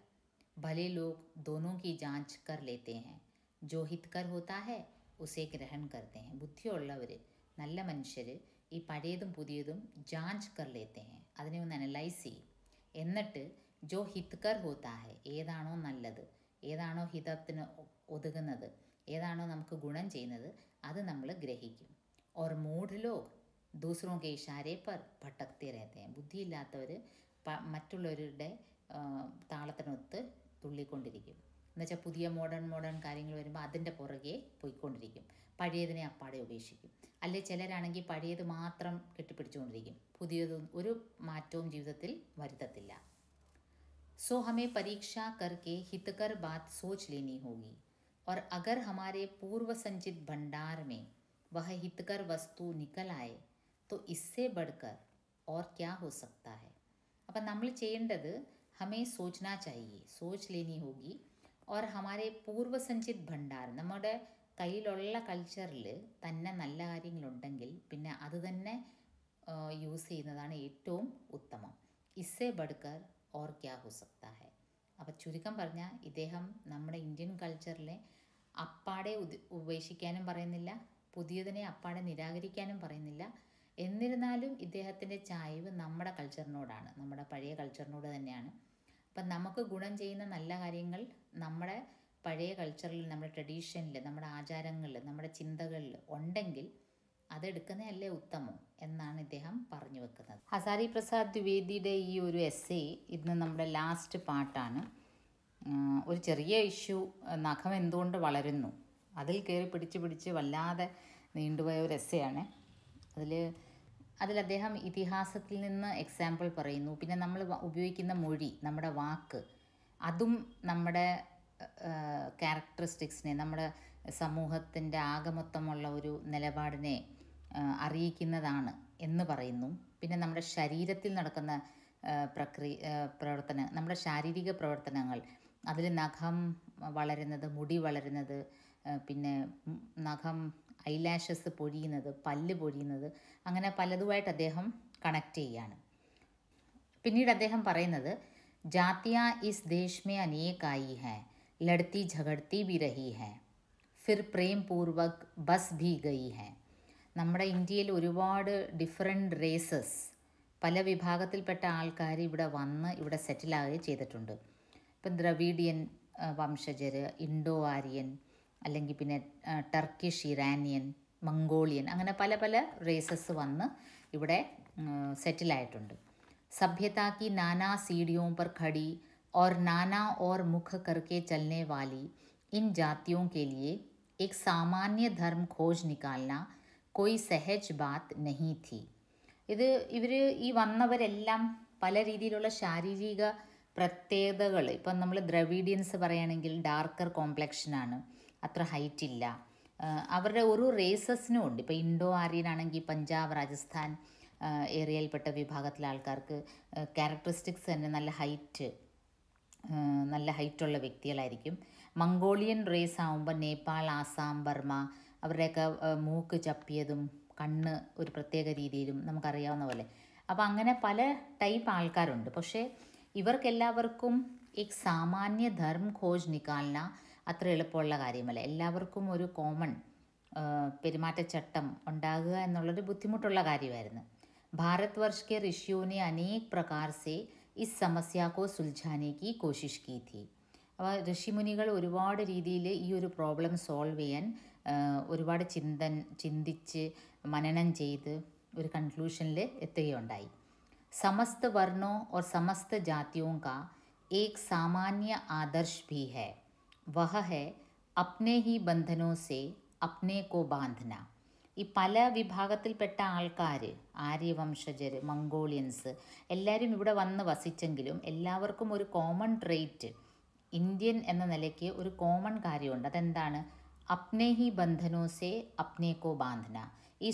ഭലെ ലോഗ് ദോനോ കി ജാഞ്ച് കർ ലേത്തെ ഹൈ, ജോ ഹിത്കർ ഹോത്താ ഹൈ ഉസേ ഗ്രഹൺ കർത്തെ ഹൈ. ബുദ്ധിയുള്ളവർ, നല്ല മനുഷ്യർ ഈ പഴയതും പുതിയതും ജാഞ്ച് കർ ലേത്തെ ഹൈ, അതിനെ ഒന്ന് അനലൈസ് ചെയ്യും. എന്നിട്ട് ജോ ഹിത്കർ ഹോത്താ ഹൈ, ഏതാണോ നല്ലത്, ഏതാണോ ഹിതത്തിന് ഒതുങ്ങുന്നത്, ഏതാണോ നമുക്ക് ഗുണം ചെയ്യുന്നത്, അത് നമ്മൾ ഗ്രഹിക്കും. ഓർ മൂഢ് ലോഗ് ദൂസറോ കെ ഇഷാരെ പർ ഭട്ടക്തി രഹത്തെ ഹൈ. ബുദ്ധിയില്ലാത്തവർ മറ്റുള്ളവരുടെ താളത്തിനൊത്ത് തുള്ളിക്കൊണ്ടിരിക്കും. എന്നുവെച്ചാൽ പുതിയ മോഡേൺ കാര്യങ്ങൾ വരുമ്പോൾ അതിൻ്റെ പുറകെ പോയിക്കൊണ്ടിരിക്കും, പഴയതിനെ അപ്പാടെ ഉപേക്ഷിക്കും. അല്ലെ ചിലരാണെങ്കിൽ പഴയത് മാത്രം കെട്ടിപ്പിടിച്ചുകൊണ്ടിരിക്കും, പുതിയതും ഒരു മാറ്റവും ജീവിതത്തിൽ വരുത്തത്തില്ല. सो हमें परीक्षा करके हितकर बात सोच लेनी होगी. और अगर हमारे पूर्व संचित भंडार में वह हितकर वस्तु निकल आए तो इससे बढ़कर और क्या हो सकता है. അപ്പം നമ്മൾ ചെയ്യേണ്ടത് हमें सोचना चाहिए, सोच लेनी होगी. और हमारे पूर्व संचित भंडार, നമ്മുടെ കയ്യിലുള്ള കൾച്ചറിൽ തന്നെ നല്ല കാര്യങ്ങളുണ്ടെങ്കിൽ പിന്നെ അത് തന്നെ യൂസ് ചെയ്യുന്നതാണ് ഏറ്റവും ഉത്തമം. ഇസ്സേ ബഡ്കർ ഓർ ക്യാ ഹോ സക്താ ഹൈ. അപ്പം ചുരുക്കം പറഞ്ഞാൽ ഇദ്ദേഹം നമ്മുടെ ഇന്ത്യൻ കൾച്ചറിലെ അപ്പാടെ ഉപേക്ഷിക്കാനും പറയുന്നില്ല, പുതിയതിനെ അപ്പാടെ നിരാകരിക്കാനും പറയുന്നില്ല. എന്നിരുന്നാലും ഇദ്ദേഹത്തിൻ്റെ ചായ്വ് നമ്മുടെ കൾച്ചറിനോടാണ്, നമ്മുടെ പഴയ കൾച്ചറിനോട് തന്നെയാണ്. അപ്പം നമുക്ക് ഗുണം ചെയ്യുന്ന നല്ല കാര്യങ്ങൾ നമ്മുടെ പഴയ കൾച്ചറിൽ, നമ്മുടെ ട്രഡീഷനിൽ, നമ്മുടെ ആചാരങ്ങളിൽ, നമ്മുടെ ചിന്തകളിൽ ഉണ്ടെങ്കിൽ അതെടുക്കുന്നതല്ലേ ഉത്തമം എന്നാണ് ഇദ്ദേഹം പറഞ്ഞു വെക്കുന്നത്. ഹസാരി പ്രസാദ് ദ്വിവേദിയുടെ ഈ ഒരു എസ്സേ ഇന്ന് നമ്മുടെ ലാസ്റ്റ് പാർട്ടാണ്. ഒരു ചെറിയ ഇഷ്യൂ, നഖം എന്തുകൊണ്ട് വളരുന്നു, അതിൽ കയറി പിടിച്ച് വല്ലാതെ നീണ്ടുപോയ ഒരു എസ്സെയാണ്. അതിൽ അദ്ദേഹം ഇതിഹാസത്തിൽ നിന്ന് എക്സാമ്പിൾ പറയുന്നു. പിന്നെ നമ്മൾ ഉപയോഗിക്കുന്ന മൊഴി, നമ്മുടെ വാക്ക്, അതും നമ്മുടെ ക്യാരക്ടറിസ്റ്റിക്സിനെ, നമ്മുടെ സമൂഹത്തിൻ്റെ ആകമൊത്തമുള്ള ഒരു നിലപാടിനെ അറിയിക്കുന്നതാണ് എന്ന് പറയുന്നു. പിന്നെ നമ്മുടെ ശരീരത്തിൽ നടക്കുന്ന നമ്മുടെ ശാരീരിക പ്രവർത്തനങ്ങൾ, അതിൽ നഖം വളരുന്നത്, മുടി വളരുന്നത്, പിന്നെ നഖം, ഐലാഷസ് പൊഴിയുന്നത്, പല്ല് പൊഴിയുന്നത്, അങ്ങനെ പലതുമായിട്ട് അദ്ദേഹം കണക്ട് ചെയ്യാണ്. പിന്നീട് അദ്ദേഹം പറയുന്നത്, ജാതിയാ ഇസ് ദേശ് മേ അനേക് ആയി ഹൈ, ലഡ്തി ഝഗഡ്തി ഭി രഹി ഹൈ, ഫിർ പ്രേം പൂർവക് ബസ് ഭി ഗയി ഹൈ. നമ്മുടെ ഇന്ത്യയിൽ ഒരുപാട് ഡിഫറെൻറ്റ് റേസസ്, പല വിഭാഗത്തിൽപ്പെട്ട ആൾക്കാർ ഇവിടെ സെറ്റിലാകുകയും ചെയ്തിട്ടുണ്ട്. ഇപ്പം ദ്രവീഡിയൻ വംശജർ, ഇൻഡോ ആര്യൻ, അല്ലെങ്കിൽ പിന്നെ ടർക്കിഷ്, ഇറാനിയൻ, മംഗോളിയൻ, അങ്ങനെ പല പല റേസസ് വന്ന് ഇവിടെ സെറ്റിലായിട്ടുണ്ട്. സഭ്യതാ की नाना सीढ़ियों पर खड़ी और नाना और मुख करके चलने वाली इन जातियों के लिए एक सामान्य धर्म खोज निकालना कोई सहज बात नहीं थी. ഈ വന്നവരെല്ലാം പല രീതിയിലുള്ള ശാരീരിക പ്രത്യേകതകൾ, ഇപ്പം നമ്മൾ ദ്രവീഡിയൻസ് പറയുകയാണെങ്കിൽ ഡാർക്കർ കോംപ്ലക്ഷനാണ്, അത്ര ഹൈറ്റ് ഇല്ല. അവരുടെ ഒരു റേസസിനും ഉണ്ട്. ഇപ്പോൾ ഇൻഡോ ആര്യൻ ആണെങ്കിൽ പഞ്ചാബ്, രാജസ്ഥാൻ ഏരിയയിൽപ്പെട്ട വിഭാഗത്തിലെ ആൾക്കാർക്ക് ക്യാരക്ടറിസ്റ്റിക്സ് തന്നെ നല്ല ഹൈറ്റുള്ള വ്യക്തികളായിരിക്കും. മംഗോളിയൻ റേസ് ആകുമ്പോൾ നേപ്പാൾ, ആസാം, ബർമ, അവരുടെയൊക്കെ മൂക്ക് ചപ്പിയതും കണ്ണ് ഒരു പ്രത്യേക രീതിയിലും നമുക്കറിയാവുന്ന പോലെ. അപ്പോൾ അങ്ങനെ പല ടൈപ്പ് ആൾക്കാരുണ്ട്. പക്ഷേ ഇവർക്കെല്ലാവർക്കും എക് സാമാന്യ ധർമ്മ ഖോജ് നിക്കാൽന അത്ര എളുപ്പമുള്ള കാര്യമല്ല. എല്ലാവർക്കും ഒരു കോമൺ പെരുമാറ്റച്ചട്ടം ഉണ്ടാകുക എന്നുള്ളൊരു ബുദ്ധിമുട്ടുള്ള കാര്യമായിരുന്നു. ഭാരത് വർഷ് കെ ഋഷിയോനെ അനേക് പ്രകാർ സെ ഇസ് സമസ്യ കോ സുൽझाने की कोशिश की थी. അപ്പോൾ ഋഷിമുനികൾ ഒരുപാട് രീതിയിൽ ഈ ഒരു പ്രോബ്ലം സോൾവ് ചെയ്യാൻ ഒരുപാട് ചിന്തിച്ച് മനനം ചെയ്ത് ഒരു കൺക്ലൂഷനിൽ എത്തുകയുണ്ടായി. समस्त वर्णों और समस्त जातियों का एक सामान्य आदर्श भी है, वह है अपने ही बंधनों से अपने को बांधना. ഈ പല വിഭാഗത്തിൽപ്പെട്ട ആൾക്കാർ, ആര്യവംശജർ, മംഗോളിയൻസ്, എല്ലാവരും ഇവിടെ വന്ന് വസിച്ചെങ്കിലും എല്ലാവർക്കും ഒരു കോമൺ ട്രെയ്റ്റ്, ഇന്ത്യൻ എന്ന നിലയ്ക്ക് ഒരു കോമൺ കാര്യമുണ്ട്. അതെന്താണ്? അപ്നെ ഹി ബന്ധനോസെ അപ്നെ കോ ബാന്ധന. ഈ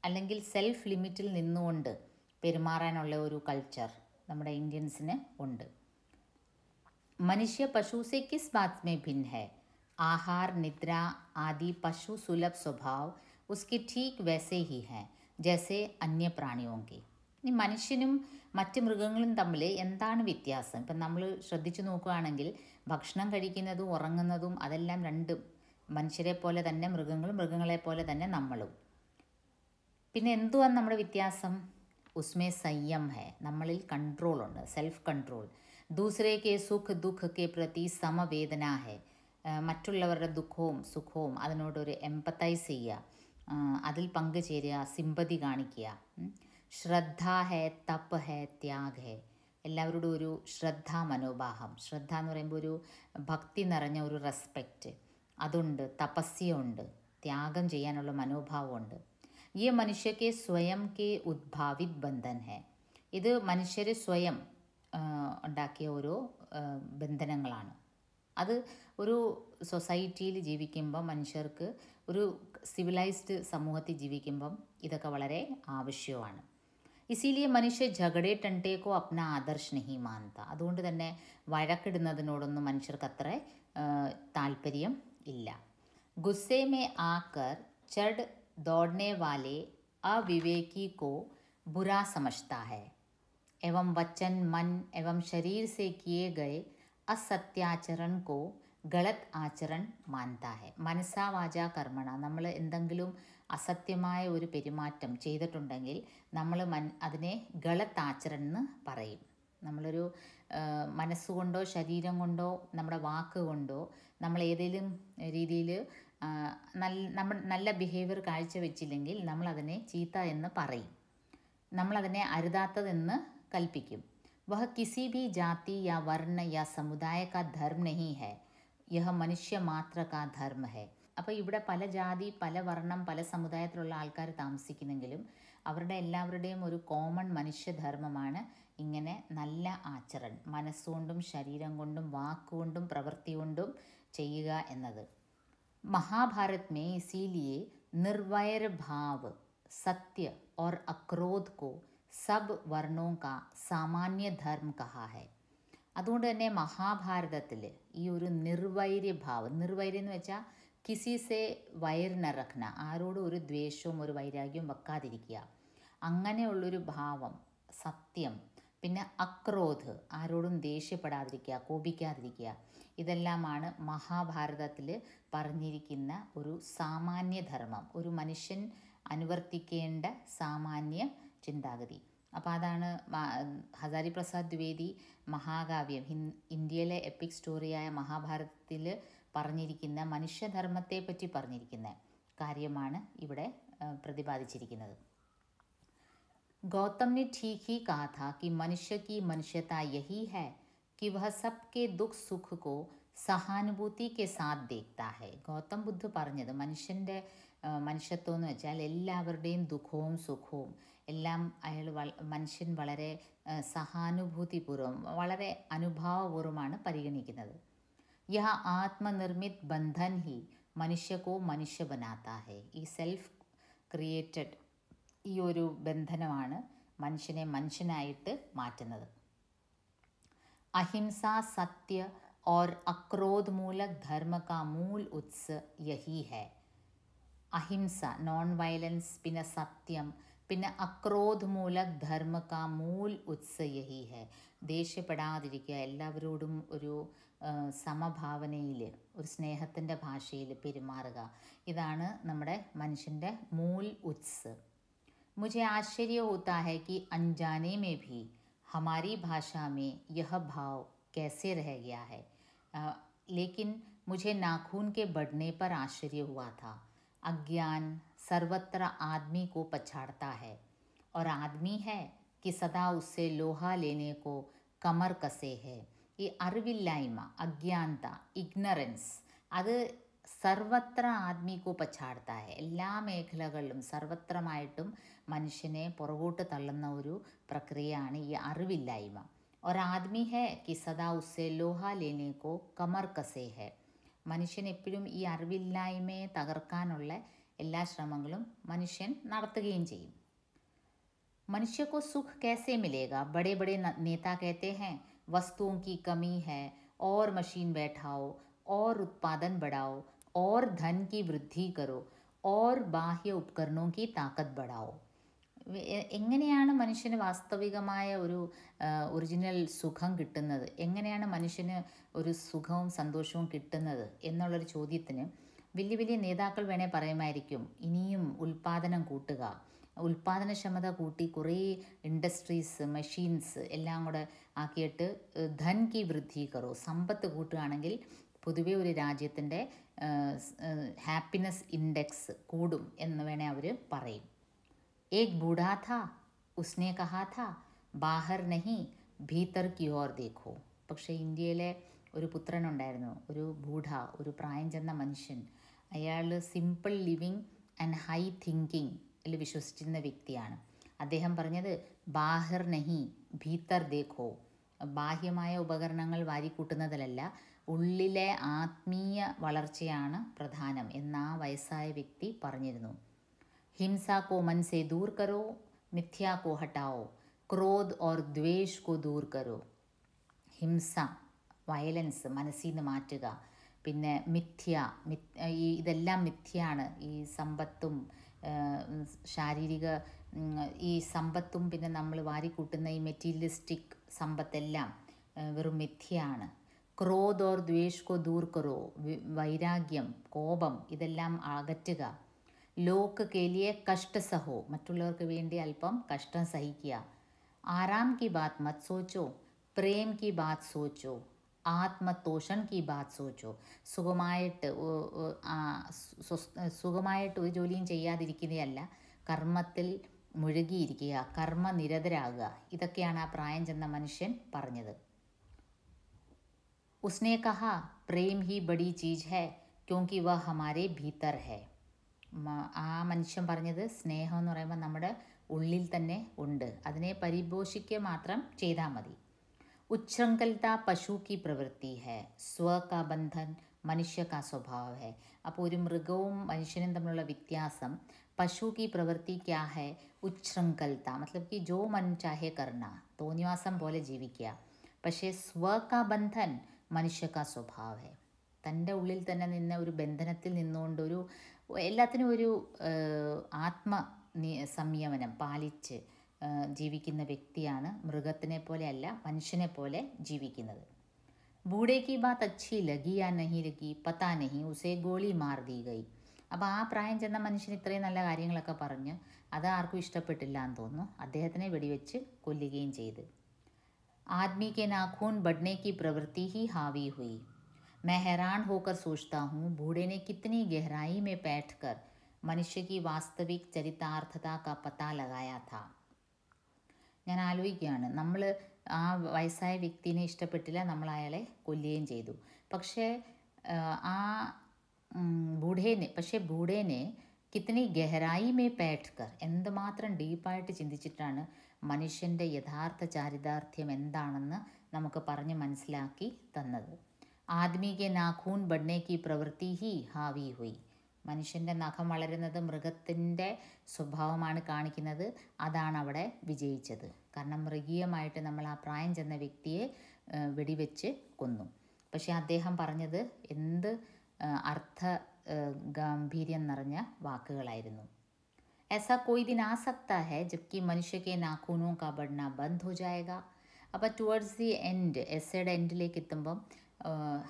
അല്ലെങ്കിൽ സെൽഫ് ലിമിറ്റിൽ നിന്നുകൊണ്ട് പെരുമാറാനുള്ള ഒരു കൾച്ചർ നമ്മുടെ ഇന്ത്യൻസിന് ഉണ്ട്. മനുഷ്യ പശു സെ കിസ് ബാത് മേ ഭിन्न है, आहार, निद्रा आदि पशु सुलभ स्वभाव उसके ठीक वैसे ही है जैसे अन्य प्राणियों के. ഈ മനുഷ്യനും മറ്റ് മൃഗങ്ങളും തമ്മിൽ എന്താണ് വ്യത്യാസം? ഇപ്പം നമ്മൾ ശ്രദ്ധിച്ചു നോക്കുകയാണെങ്കിൽ ഭക്ഷണം കഴിക്കുന്നതും ഉറങ്ങുന്നതും അതെല്ലാം രണ്ടും മനുഷ്യരെ പോലെ തന്നെ മൃഗങ്ങളും, മൃഗങ്ങളെ പോലെ തന്നെ നമ്മളും. പിന്നെ എന്തുവാണ് നമ്മുടെ വ്യത്യാസം? ഉസ്മേ സംയം ഹെ, നമ്മളിൽ കൺട്രോളുണ്ട്, സെൽഫ് കൺട്രോൾ. ദൂസരേ കെ സുഖ് ദുഃഖ് കെ പ്രതി സമവേദന ഹെ, മറ്റുള്ളവരുടെ ദുഃഖവും സുഖവും അതിനോടൊരു എംപത്തൈസ് ചെയ്യുക, അതിൽ പങ്കുചേരുക, സിമ്പതി കാണിക്കുക. ശ്രദ്ധ ഹെ, തപ് ഹെ, ത്യാഗ് ഹെ, എല്ലാവരോടും ഒരു ശ്രദ്ധാ മനോഭാവം. ശ്രദ്ധ എന്ന് പറയുമ്പോൾ ഒരു ഭക്തി നിറഞ്ഞ ഒരു റെസ്പെക്റ്റ് അതുണ്ട്, തപസ്യയുണ്ട്, ത്യാഗം ചെയ്യാനുള്ള മനോഭാവമുണ്ട്. ഈ മനുഷ്യക്ക് സ്വയം കെ ഉദ്ഭാവിത് ബന്ധൻ ഹെ, ഇത് മനുഷ്യർ സ്വയം ഉണ്ടാക്കിയ ഓരോ ബന്ധനങ്ങളാണ്. അത് ഒരു സൊസൈറ്റിയിൽ ജീവിക്കുമ്പം, മനുഷ്യർക്ക് ഒരു സിവിലൈസ്ഡ് സമൂഹത്തിൽ ജീവിക്കുമ്പം ഇതൊക്കെ വളരെ ആവശ്യമാണ്. ഇസിലിയെ മനുഷ്യ ഝഗഡെ ടണ്ടേക്കോ അപ്ന ആദർശ് നഹി മാനത. അതുകൊണ്ട് തന്നെ വഴക്കിടുന്നതിനോടൊന്നും മനുഷ്യർക്ക് അത്ര താല്പര്യം ഇല്ല. ഗുസ്സേ മേ ആക്കർ ചഡ് ദൗड़ने वाले अविवेकी को बुरा समझता है एवं वचन, मन एवं शरीर से किए गए അസത്യാചരൺ കോ ഗളത് ആചരൺ മാനതാ ഹെ. മനസാ വാചാ കർമ്മണ, നമ്മൾ എന്തെങ്കിലും അസത്യമായ ഒരു പെരുമാറ്റം ചെയ്തിട്ടുണ്ടെങ്കിൽ നമ്മൾ അതിനെ ഗളത് ആചരൺ എന്ന് പറയും. നമ്മളൊരു മനസ്സുകൊണ്ടോ ശരീരം കൊണ്ടോ നമ്മുടെ വാക്ക് കൊണ്ടോ നമ്മൾ ഏതെങ്കിലും രീതിയിൽ നല്ല ബിഹേവിയർ കാഴ്ചവെച്ചില്ലെങ്കിൽ നമ്മളതിനെ ചീത്ത എന്ന് പറയും, നമ്മളതിനെ അരുതാത്തതെന്ന് കൽപ്പിക്കും. वह किसी भी जाति या वर्ण या समुदाय का धर्म नहीं है, यह മനുഷ്യ മാത്ര കാ ധർമ്മ ഹെ. അപ്പോൾ ഇവിടെ പല ജാതി, പല വർണ്ണം, പല സമുദായത്തിലുള്ള ആൾക്കാർ താമസിക്കുന്നെങ്കിലും അവരുടെ എല്ലാവരുടെയും ഒരു കോമൺ മനുഷ്യധർമ്മമാണ് ഇങ്ങനെ നല്ല ആചരണം, മനസ്സുകൊണ്ടും ശരീരം കൊണ്ടും വാക്കുകൊണ്ടും പ്രവൃത്തി കൊണ്ടും ചെയ്യുക എന്നത്. महाभारत में इसीलिए निर्वैर भाव, सत्य और अक्रोध को सब वर्णों का सामान्य धर्म कहा है. അതുകൊണ്ട് തന്നെ മഹാഭാരതത്തിൽ ഈ ഒരു നിർവൈര്യഭാവം, നിർവൈര്യം എന്ന് വെച്ചാൽ കിസിസെ വൈർ ന റഖ്ന, ആരോടും ഒരു ദ്വേഷവും ഒരു വൈരാഗ്യവും വെക്കാതിരിക്കുക, അങ്ങനെയുള്ളൊരു ഭാവം, സത്യം, പിന്നെ അക്രോധ്, ആരോടും ദേഷ്യപ്പെടാതിരിക്കുക, കോപിക്കാതിരിക്കുക, ഇതെല്ലാമാണ് മഹാഭാരതത്തിൽ പറഞ്ഞിരിക്കുന്ന ഒരു സാമാന്യധർമ്മം, ഒരു മനുഷ്യൻ അനുവർത്തിക്കേണ്ട സാമാന്യ ചിന്താഗതി. അപ്പോൾ അതാണ് ഹസാരി പ്രസാദ് ദ്വിവേദി മഹാകാവ്യം, ഇന്ത്യയിലെ എപ്പിക് സ്റ്റോറിയായ മഹാഭാരതത്തിൽ പറഞ്ഞിരിക്കുന്ന മനുഷ്യധർമ്മത്തെപ്പറ്റി പറഞ്ഞിരിക്കുന്ന കാര്യമാണ് ഇവിടെ പ്രതിപാദിച്ചിരിക്കുന്നത്. गौतम ने ठीक ही कहा था कि मनुष्य की मनुष्यता यही है कि वह सबके दुख सुख को സഹാനുഭൂതി के साथ देखता है. ഗൗതം ബുദ്ധ പറഞ്ഞത് മനുഷ്യൻ്റെ മനുഷ്യത്വം എന്ന് വെച്ചാൽ എല്ലാവരുടെയും ദുഃഖവും സുഖവും എല്ലാം മനുഷ്യൻ വളരെ സഹാനുഭൂതിപൂർവ്വം, വളരെ അനുഭാവപൂർവ്വമാണ് പരിഗണിക്കുന്നത്. യഹ ആത്മനിർമ്മിത് ബന്ധൻ ഹി മനുഷ്യക്കോ മനുഷ്യ ബനാത്താ ഹെ. ഈ സെൽഫ് ക്രിയേറ്റഡ് ഈ ഒരു ബന്ധനമാണ് മനുഷ്യനെ മനുഷ്യനായിട്ട് മാറ്റുന്നത്. അഹിംസ, സത്യ और अक्रोध मूलक धर्म का मूल उत्स यही है. അഹിംസ, നോൺ വയലൻസ്, പിന്നെ സത്യം, പിന്നെ അക്രോധ് മൂലക് ധർമ്മ കാ മൂൽ ഉത്സ യഹി ഹെ. ദേഷ്യപ്പെടാതിരിക്കുക, എല്ലാവരോടും ഒരു സമഭാവനയിൽ, ഒരു സ്നേഹത്തിൻ്റെ ഭാഷയിൽ പെരുമാറുക, ഇതാണ് നമ്മുടെ മനുഷ്യൻ്റെ മൂൽ ഉത്സ്. मुझे आश्चर्य होता है कि अनजाने में भी हमारी भाषा में यह भाव कैसे रह गया है. लेकिन मुझे नाखून के बढ़ने पर आश्चर्य हुआ था. अज्ञान सर्वत्र आदमी को पछाड़ता है और आदमी है कि सदा उससे लोहा लेने को कमर कसे है. ഈ അറിവില്ലായ്മ, അജ്ഞാനത, ഇഗ്നറൻസ്, അത് സർവത്ര ആദ്മിക്കോ പച്ചാടുത്താ ഹെ. എല്ലാ മേഖലകളിലും സർവത്രമായിട്ടും മനുഷ്യനെ പുറകോട്ട് തള്ളുന്ന ഒരു പ്രക്രിയയാണ് ഈ അറിവില്ലായ്മ. ഒരാദ്മി ഹെ കി സദാ ഉസ്സെ ലോഹ ലേനെ കോ കമർ കസേ ഹെ. മനുഷ്യൻ എപ്പോഴും ഈ അറിവില്ലായ്മയെ തകർക്കാനുള്ള എല്ലാ ശ്രമങ്ങളും മനുഷ്യൻ നടത്തുകയും ചെയ്യും. मनुष्य को सुख कैसे मिलेगा? बड़े बड़े नेता कहते हैं वस्तुओं की कमी है और मशीन बैठाओ और उत्पादन बढ़ाओ और धन की वृद्धि करो और बाह्य उपकरणों की ताकत बढ़ाओ. എങ്ങനെയാണ് മനുഷ്യന് വാസ്തവികമായ ഒരു ഒറിജിനൽ സുഖം കിട്ടുന്നത്, എങ്ങനെയാണ് മനുഷ്യന് ഒരു സുഖവും സന്തോഷവും കിട്ടുന്നത് എന്നുള്ളൊരു ചോദ്യത്തിന് വലിയ വലിയ നേതാക്കൾ വേണേൽ പറയുമായിരിക്കും, ഇനിയും ഉൽപ്പാദനം കൂട്ടുക, ഉൽപ്പാദനക്ഷമത കൂട്ടി കുറേ ഇൻഡസ്ട്രീസ്, മെഷീൻസ് എല്ലാം കൂടെ ആക്കിയിട്ട് ധൻ കി വൃദ്ധി കറോ, സമ്പത്ത് കൂട്ടുകയാണെങ്കിൽ പൊതുവെ ഒരു രാജ്യത്തിൻ്റെ ഹാപ്പിനെസ് ഇൻഡെക്സ് കൂടും എന്ന് വേണേൽ അവർ പറയും. एक बूढ़ा था, उसने कहा था बाहर नहीं भीतर की ओर देखो. പക്ഷേ ഇന്ത്യയിലെ ഒരു പുത്രനുണ്ടായിരുന്നു, ഒരു ബൂഢ, ഒരു പ്രായം ചെന്ന മനുഷ്യൻ. അയാൾ സിമ്പിൾ ലിവിങ് ആൻഡ് ഹൈ തിങ്കിങ്ങിൽ വിശ്വസിച്ചിരുന്ന വ്യക്തിയാണ്. അദ്ദേഹം പറഞ്ഞത് ബാഹർ നഹി ഭീത്തർ ദേഖോ. ബാഹ്യമായ ഉപകരണങ്ങൾ വാരിക്കൂട്ടുന്നതിലല്ല, ഉള്ളിലെ ആത്മീയ വളർച്ചയാണ് പ്രധാനം എന്ന് ആ വയസ്സായ വ്യക്തി പറഞ്ഞിരുന്നു. हिंसा को मन से दूर करो, मिथ्या को हटाओ, क्रोध और द्वेष को दूर करो. ഹിംസ, വയലൻസ് മനസ്സിൽ നിന്ന് മാറ്റുക. പിന്നെ ഇതെല്ലാം മിഥ്യയാണ്. ഈ സമ്പത്തും ശാരീരിക ഈ സമ്പത്തും പിന്നെ നമ്മൾ വാരിക്കൂട്ടുന്ന ഈ മെറ്റീരിയലിസ്റ്റിക് സമ്പത്തെല്ലാം വെറും മിഥ്യയാണ്. ക്രോധ് ഓർ ദ്വേഷ് കോ ദൂർ കറോ. വൈരാഗ്യം, കോപം ഇതെല്ലാം അകറ്റുക. ലോക്ക് കേലിയെ കഷ്ട സഹോ. മറ്റുള്ളവർക്ക് വേണ്ടി അല്പം കഷ്ടം സഹിക്കുക. ആരാം കി ബാത് മത് സോച്ചോ, പ്രേം കി ബാത് സോച്ചോ, ആത്മതോഷൻ കി ബാത് സോച്ചോ. സുഖമായിട്ട് ഒരു ജോലിയും ചെയ്യാതിരിക്കുകയല്ല, കർമ്മത്തിൽ മുഴുകിയിരിക്കുക, കർമ്മനിരതരാകുക. ഇതൊക്കെയാണ് ആ പ്രായം ചെന്ന മനുഷ്യൻ പറഞ്ഞത്. ഉസ്നെ കഹാ പ്രേം ഹി ബഡി ചീസ് ഹൈ ക്യോങ്കി വ ഹമാരെ ഭീതർ ഹൈ. ആ മനുഷ്യൻ പറഞ്ഞത് സ്നേഹം എന്ന് പറയുമ്പോൾ നമ്മുടെ ഉള്ളിൽ തന്നെ ഉണ്ട്, അതിനെ പരിപോഷിക്കുക മാത്രം ചെയ്താൽ മതി. ഉച്ഛൃംഖലത പശു കി പ്രവൃത്തി ഹൈ, സ്വ കാ ബന്ധൻ മനുഷ്യ കാ സ്വഭാവ ഹൈ. അപ്പോൾ ഒരു മൃഗവും മനുഷ്യനും തമ്മിലുള്ള വ്യത്യാസം, പശു കി പ്രവൃത്തി ക്യാ ഹൈ, ഉച്ഛൃംഖലത മത്ലബ് कि जो मन चाहे करना, തോന്നിവാസം പോലെ ജീവിക്കുക. പക്ഷേ സ്വ കാ ബന്ധൻ മനുഷ്യ കാ സ്വഭാവ ഹൈ, തൻ്റെ ഉള്ളിൽ തന്നെ നിന്ന് ഒരു ബന്ധനത്തിൽ നിന്നുകൊണ്ട് എല്ലാത്തിനും ഒരു ആത്മ സംയമനം പാലിച്ച് ജീവിക്കുന്ന വ്യക്തിയാണ് മൃഗത്തിനെ പോലെ അല്ല മനുഷ്യനെ പോലെ ജീവിക്കുന്നത്. ബൂഢേ കി ബാത്ത് അച്ഛി ലഗി യാ നഹി ലഗി പത്താ നഹി ഉസേ ഗോളി മാർ ദീ ഗയി. അപ്പോൾ ആ പ്രായം ചെന്ന മനുഷ്യൻ ഇത്രയും നല്ല കാര്യങ്ങളൊക്കെ പറഞ്ഞ് അത് ആർക്കും ഇഷ്ടപ്പെട്ടില്ല എന്ന് തോന്നുന്നു. അദ്ദേഹത്തിനെ വെടിവെച്ച് കൊല്ലുകയും ചെയ്ത്. ആദ്മി കെ നാഖൂൻ ബഡ്നെ കി പ്രവൃത്തി ഹി ഹാവി ഹുയി. मैं हैरान होकर सोचता हूँ बूढ़े ने कितनी गहराई में बैठकर मनुष्य की वास्तविक चरितार्थता का पता लगाया था. ഞാൻ ആലോചിക്കുകയാണ്, നമ്മൾ ആ വയസ്സായ വ്യക്തിനെ ഇഷ്ടപ്പെട്ടില്ല, നമ്മൾ അയാളെ കൊല്ലുകയും ചെയ്തു. പക്ഷേ ആ ബൂഢേനെ കിത്തനി ഗഹരായി മേ ബാഠ്കർ, എന്തുമാത്രം ഡീപ്പായിട്ട് ചിന്തിച്ചിട്ടാണ് മനുഷ്യൻ്റെ യഥാർത്ഥ ചാരിതാർത്ഥ്യം എന്താണെന്ന് നമുക്ക് പറഞ്ഞ് മനസ്സിലാക്കി തന്നത്. ആദ്മി കെ നാഖൂൻ ബഡ്നെ കി പ്രവൃത്തി ഹി ഹാവി ഹുയി. മനുഷ്യൻ്റെ നഖം വളരുന്നത് മൃഗത്തിൻ്റെ സ്വഭാവമാണ് കാണിക്കുന്നത്, അതാണ് അവിടെ വിജയിച്ചത്. കാരണം മൃഗീയമായിട്ട് നമ്മൾ ആ പ്രായം ചെന്ന വ്യക്തിയെ വെടിവെച്ച് കൊന്നു. പക്ഷേ അദ്ദേഹം പറഞ്ഞത് എന്ത് അർത്ഥ ഗാംഭീര്യം നിറഞ്ഞ വാക്കുകളായിരുന്നു. ऐसा कोई दिन आ सकता है जबकि मनुष्य के नाखूनों का बढ़ना बंद हो जाएगा. അപ്പോൾ ടുവേർഡ്സ് ദി എൻഡ്, എസ്സയുടെ എൻഡിലേക്ക് എത്തുമ്പം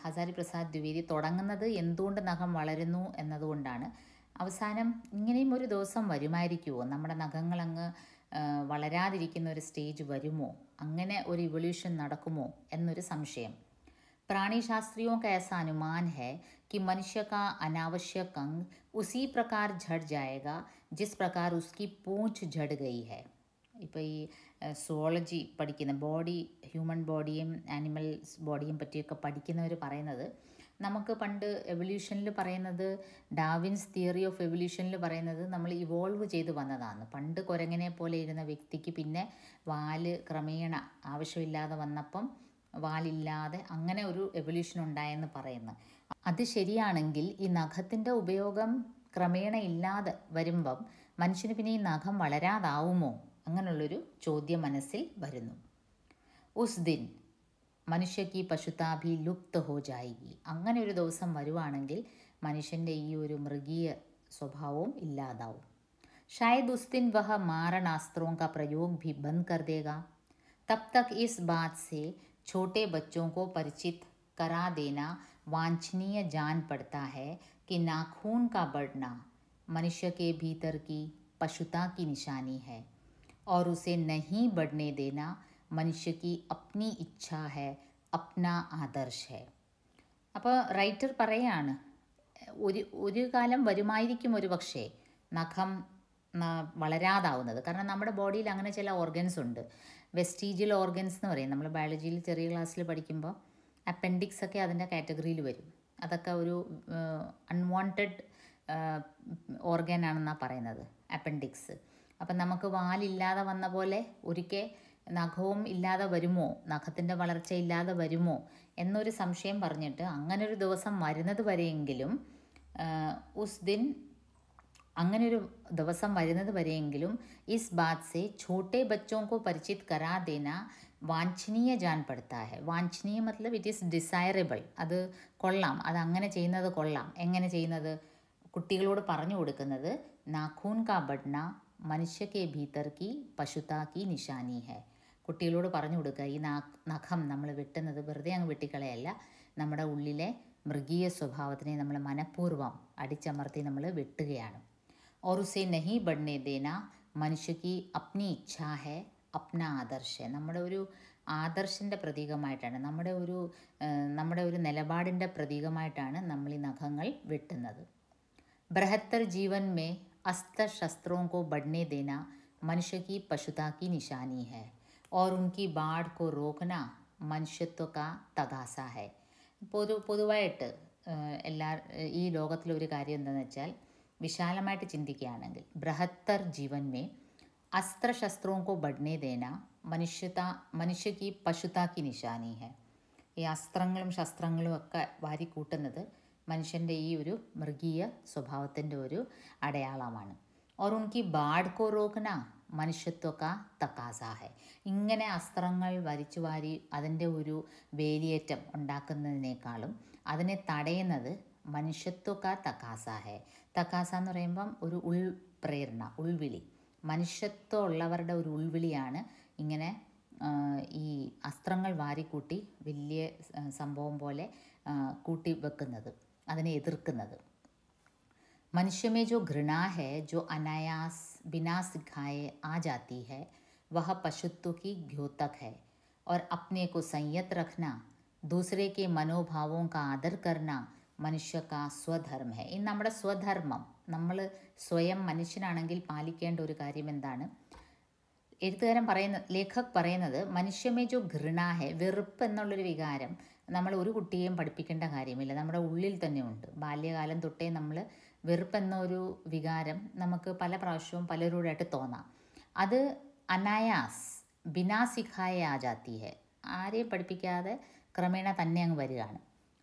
ഹസാരി പ്രസാദ് ദ്വിവേദി തുടങ്ങുന്നത് എന്തുകൊണ്ട് നഖം വളരുന്നു എന്നതുകൊണ്ടാണ്. അവസാനം ഇങ്ങനെയും ഒരു ദിവസം വരുമായിരിക്കുമോ, നമ്മുടെ നഖങ്ങളങ്ങ് വളരാതിരിക്കുന്ന ഒരു സ്റ്റേജ് വരുമോ, അങ്ങനെ ഒരു ഇവല്യൂഷൻ നടക്കുമോ എന്നൊരു സംശയം. प्राणीशास्त्रियों का ऐसा अनुमान है कि मनुष्य का अनावश्यक अंग उसी प्रकार झड़ जाएगा जिस प्रकार उसकी पूंछ झड़ गई है. ഇപ്പോൾ ഈ സുവോളജി പഠിക്കുന്ന ഹ്യൂമൻ ബോഡിയും ആനിമൽസ് ബോഡിയും പറ്റിയൊക്കെ പഠിക്കുന്നവർ പറയുന്നത്, നമുക്ക് പണ്ട് എവല്യൂഷനിൽ പറയുന്നത്, ഡാർവിൻസ് തിയറി ഓഫ് എവല്യൂഷനിൽ പറയുന്നത് നമ്മൾ ഇവോൾവ് ചെയ്ത് വന്നതാണ്. പണ്ട് കുരങ്ങനെ പോലെ ഇരുന്ന വ്യക്തിക്ക് പിന്നെ വാല് ക്രമേണ ആവശ്യമില്ലാതെ വന്നപ്പം വാലില്ലാതെ അങ്ങനെ ഒരു എവല്യൂഷൻ ഉണ്ടായെന്ന് പറയുന്നു. അത് ശരിയാണെങ്കിൽ ഈ നഖത്തിൻ്റെ ഉപയോഗം ക്രമേണ ഇല്ലാതെ വരുമ്പം മനുഷ്യന് പിന്നെ ഈ നഖം വളരാതാവുമോ, അങ്ങനെയുള്ളൊരു ചോദ്യം മനസ്സിൽ വരുന്നു. ഉസ് ദിൻ മനുഷ്യക്ക് പശുതാഭി ലുപ്ത ഹോ ജായികി. അങ്ങനെ ഒരു ദിവസം വരുവാണെങ്കിൽ മനുഷ്യൻ്റെ ഈ ഒരു മൃഗീയ സ്വഭാവവും ഇല്ലാതാവും. ഷായദ് ഉസ് ദിൻ വഹ മാരണാസ്ത്രോं का प्रयोग भी बंद कर देगा. तब तक इस बात से छोटे बच्चों को परिचित करा देना वांछनीय जान पड़ता है कि नाखून का बढ़ना मनुष्य के भीतर की पशुता की निशानी है और उसे नहीं बढ़ने देना मनुष्य की अपनी इच्छा है, अपना आदर्श है. അപ്പോൾ റൈറ്റർ പറയാണ്, ഒരു കാലം വരുമായിരിക്കും ഒരു പക്ഷേ നഖം വളരാതാവുന്നത്. കാരണം നമ്മുടെ ബോഡിയിൽ അങ്ങനെ ചില ഓർഗൻസ് ഉണ്ട്, വെസ്റ്റീജിയൽ ഓർഗൻസ് എന്ന് പറയും. നമ്മൾ ബയോളജിയിൽ ചെറിയ ക്ലാസ്സിൽ പഠിക്കുമ്പോൾ അപ്പൻഡിക്സ് ഒക്കെ അതിൻ്റെ കാറ്റഗറിയിൽ വരും. അതൊക്കെ ഒരു അൺവാണ്ടഡ് ഓർഗനാണെന്നാണ് പറയുന്നത് അപ്പൻഡിക്സ്. അപ്പം നമുക്ക് വാലില്ലാതെ വന്ന പോലെ ഒരിക്കൽ നഖവും ഇല്ലാതെ വരുമോ, നഖത്തിൻ്റെ വളർച്ച ഇല്ലാതെ വരുമോ എന്നൊരു സംശയം പറഞ്ഞിട്ട് അങ്ങനൊരു ദിവസം വരുന്നത് വരെയെങ്കിലും ഉസ് ദിൻ, അങ്ങനൊരു ദിവസം വരുന്നത് വരെയെങ്കിലും ഇസ് ബാത് സെ ഛോട്ടെ ബച്ചോं को परिचित करा देना വാഞ്ഛനീയ ജാൻ പെടുത്താ ഹെ. വാഞ്ഛനീയ മത്ലബ് ഇറ്റ് ഈസ് ഡിസൈറബിൾ, അത് കൊള്ളാം, അത് അങ്ങനെ ചെയ്യുന്നത് കൊള്ളാം. എങ്ങനെ ചെയ്യുന്നത്? കുട്ടികളോട് പറഞ്ഞു കൊടുക്കുന്നത് നാഖൂൻ കാ ബഡ്ന മനുഷ്യ കെ ഭീതർ കി പശുതാ കി നിശാനി ഹെ. കുട്ടികളോട് പറഞ്ഞു കൊടുക്കുക, ഈ നഖം നമ്മൾ വെട്ടുന്നത് വെറുതെ അങ്ങ് വെട്ടിക്കളയല്ല, നമ്മുടെ ഉള്ളിലെ മൃഗീയ സ്വഭാവത്തിനെ നമ്മൾ മനഃപൂർവ്വം അടിച്ചമർത്തി നമ്മൾ വെട്ടുകയാണ്. और उसे नहीं बढ़ने देना मनुष्य की अपनी इच्छा है, अपना आदर्श है. നമ്മുടെ ഒരു ആദർശൻ്റെ പ്രതീകമായിട്ടാണ്, നമ്മുടെ ഒരു നിലപാടിൻ്റെ പ്രതീകമായിട്ടാണ് നമ്മൾ ഈ നഖങ്ങൾ വെട്ടുന്നത്. ബൃഹത്തർ ജീവൻ മേ അസ്ത്ര ശസ്ത്രോं को बढ़ने देना मनुष्य की पशुता की निशानी है और उनकी बाढ़ को रोकना മനുഷ്യത്വ കാ തകാസ ഹെ. പൊതുവായിട്ട് ഈ ലോകത്തിലൊരു കാര്യം എന്താണെന്ന് വെച്ചാൽ, വിശാലമായിട്ട് ചിന്തിക്കുകയാണെങ്കിൽ ബൃഹത്തർ ജീവൻ മേ അസ്ത്രശസ്ത്രോं को बढ़ने देना മനുഷ്യ की പശുതാ की നിശാനി है. ഈ അസ്ത്രങ്ങളും ശസ്ത്രങ്ങളും ഒക്കെ വാരിക്കൂട്ടുന്നത് മനുഷ്യൻ്റെ ഈ ഒരു മൃഗീയ സ്വഭാവത്തിൻ്റെ ഒരു അടയാളമാണ്. और उनकी बाढ़ को रोकना മനുഷ്യത്വ കാ തക്കാസ ഹെ. ഇങ്ങനെ അസ്ത്രങ്ങൾ വലിച്ചു വാരി അതിൻ്റെ ഒരു വേലിയേറ്റം ഉണ്ടാക്കുന്നതിനേക്കാളും അതിനെ തടയുന്നത് മനുഷ്യത്വ കാ തക്കാസ ഹെ. തക്കാസ എന്ന് പറയുമ്പം ഒരു ഉൾപ്രേരണ, ഉൾവിളി, മനുഷ്യത്വം ഉള്ളവരുടെ ഒരു ഉൾവിളിയാണ് ഇങ്ങനെ ഈ അസ്ത്രങ്ങൾ വാരിക്കൂട്ടി വലിയ സംഭവം പോലെ കൂട്ടി വെക്കുന്നത്, അതിനെ എതിർക്കുന്നത്. मनुष्य में जो घृणा है, जो अनायास बिना सिखाए आ जाती है, वह पशुत्व की द्योतक है. और अपने को संयत रखना, दूसरे के मनोभावों का आदर करना മനുഷ്യ കാ സ്വധർമ്മ ഹെ. ഇനി നമ്മുടെ സ്വധർമ്മം, നമ്മൾ സ്വയം മനുഷ്യനാണെങ്കിൽ പാലിക്കേണ്ട ഒരു കാര്യം എന്താണ്? ലേഖക് പറയുന്നത് മനുഷ്യമേ ജോ ഘൃണ ഹെ, വെറുപ്പ് എന്നുള്ളൊരു വികാരം നമ്മൾ ഒരു കുട്ടിയെയും പഠിപ്പിക്കേണ്ട കാര്യമില്ല, നമ്മുടെ ഉള്ളിൽ തന്നെ ഉണ്ട്. ബാല്യകാലം തൊട്ടേ നമ്മൾ വെറുപ്പെന്നൊരു വികാരം നമുക്ക് പല പ്രാവശ്യവും പലരോടായിട്ട് തോന്നാം. അത് അനായാസ് ബിനാ സിഖായ ആജാത്തി ഹെ, ആരെയും പഠിപ്പിക്കാതെ ക്രമേണ തന്നെ അങ്ങ് വരികയാണ്.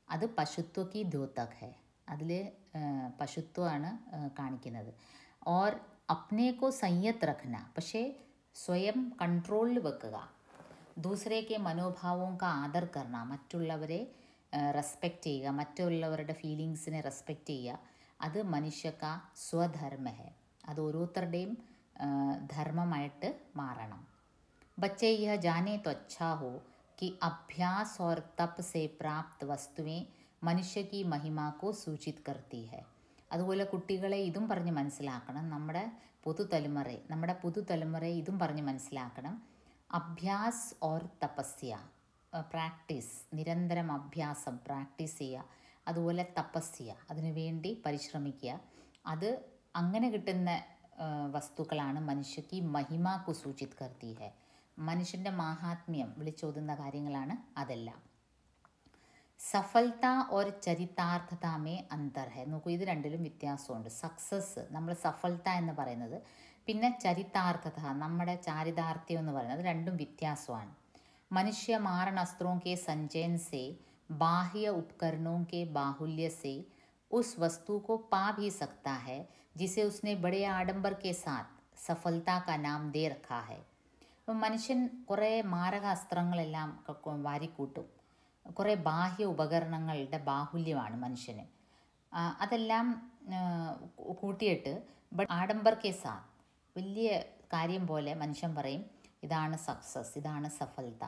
അത് പശുത്വ കി ദ്യോതക് ഹെ, അതിൽ പശുത്വമാണ് കാണിക്കുന്നത്. ഓർ അപ്നെ കോ സംയത് രഖ്ന, പക്ഷേ സ്വയം കൺട്രോളിൽ വെക്കുക. ദൂസരേക്ക് മനോഭാവവും കാ ആദർ കർണ, മറ്റുള്ളവരെ റെസ്പെക്റ്റ് ചെയ്യുക, മറ്റുള്ളവരുടെ ഫീലിങ്സിനെ റെസ്പെക്റ്റ് ചെയ്യുക. അത് മനുഷ്യ കാ സ്വധർമ്മ ഹെ, അത് ഓരോരുത്തരുടെയും ധർമ്മമായിട്ട് മാറണം. ബच्चे यह जाने तो अच्छा हो कि अभ्यास और तप से प्राप्त वस्तुएं मनुष्य की महिमा को सूचित करती है. അതുപോലെ കുട്ടികളെ ഇതും പറഞ്ഞ് മനസ്സിലാക്കണം, നമ്മുടെ പുതുതലമുറയെ ഇതും പറഞ്ഞ് മനസ്സിലാക്കണം. അഭ്യാസ് ഓർ തപസ്യ, പ്രാക്ടീസ്, നിരന്തരം അഭ്യാസം, പ്രാക്ടീസ് ചെയ്യുക. അതുപോലെ തപസ്യ, അതിനു വേണ്ടി പരിശ്രമിക്കുക. അത് അങ്ങനെ കിട്ടുന്ന വസ്തുക്കളാണ് മനുഷ്യക്ക് മഹിമാക്കു സൂചിത് കർത്തി ഹെ, മനുഷ്യൻ്റെ മാഹാത്മ്യം വിളിച്ചോതുന്ന കാര്യങ്ങളാണ് അതെല്ലാം. സഫലത ഓർ ചരിതാർത്ഥതാമേ അന്തർ ഹെ. നോക്കൂ, ഇത് രണ്ടിലും വ്യത്യാസമുണ്ട്. സക്സസ്, നമ്മൾ സഫലത എന്ന് പറയുന്നത്, പിന്നെ ചരിതാർത്ഥത, നമ്മുടെ ചാരിതാർത്ഥ്യം എന്ന് പറയുന്നത്, രണ്ടും വ്യത്യാസമാണ്. മനുഷ്യ മാरण अस्त्रों के संचयन से, बाह्य उपकरणों के बाहुल्य से उस वस्तु को पा भी सकता है जिसे उसने बड़े आडंबर के साथ सफलता का नाम दे रखा है. അപ്പം മനുഷ്യൻ കുറേ മാരക അസ്ത്രങ്ങളെല്ലാം വാരിക്കൂട്ടും. കുറേ ബാഹ്യ ഉപകരണങ്ങളുടെ ബാഹുല്യമാണ് മനുഷ്യന്. അതെല്ലാം കൂട്ടിയിട്ട് ആഡംബർ കെ സാത്ത്, വലിയ കാര്യം പോലെ മനുഷ്യൻ പറയും ഇതാണ് സക്സസ്, ഇതാണ് സഫലത.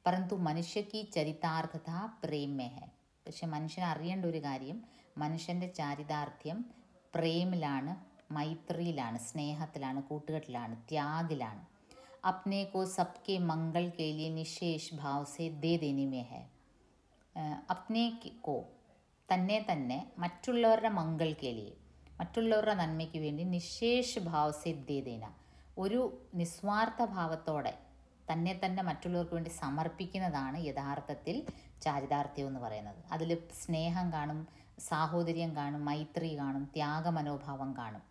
പരന്തു മനുഷ്യക്ക് ചരിതാർത്ഥത പ്രേമേ ഹെ. പക്ഷെ മനുഷ്യൻ അറിയേണ്ട ഒരു കാര്യം, മനുഷ്യൻ്റെ ചാരിതാർത്ഥ്യം പ്രേമിലാണ്, മൈത്രിയിലാണ്, സ്നേഹത്തിലാണ്, കൂട്ടുകെട്ടിലാണ്, ത്യാഗിലാണ്. अपने को सबके मंगल के लिए निशेष भाव से दे देने में है. अपने को തന്നെ മറ്റുള്ളവരുടെ മംഗൾക്കെ ലിയെ, മറ്റുള്ളവരുടെ നന്മയ്ക്ക് വേണ്ടി നിശേഷ ഭാവ് സെ ദേ ദേന, ഒരു നിസ്വാർത്ഥ ഭാവത്തോടെ തന്നെ മറ്റുള്ളവർക്ക് വേണ്ടി സമർപ്പിക്കുന്നതാണ് യഥാർത്ഥത്തിൽ ചാരിതാർത്ഥ്യം എന്ന് പറയുന്നത്. അതിൽ സ്നേഹം കാണും, സാഹോദര്യം കാണും, മൈത്രി കാണും, ത്യാഗമനോഭാവം കാണും.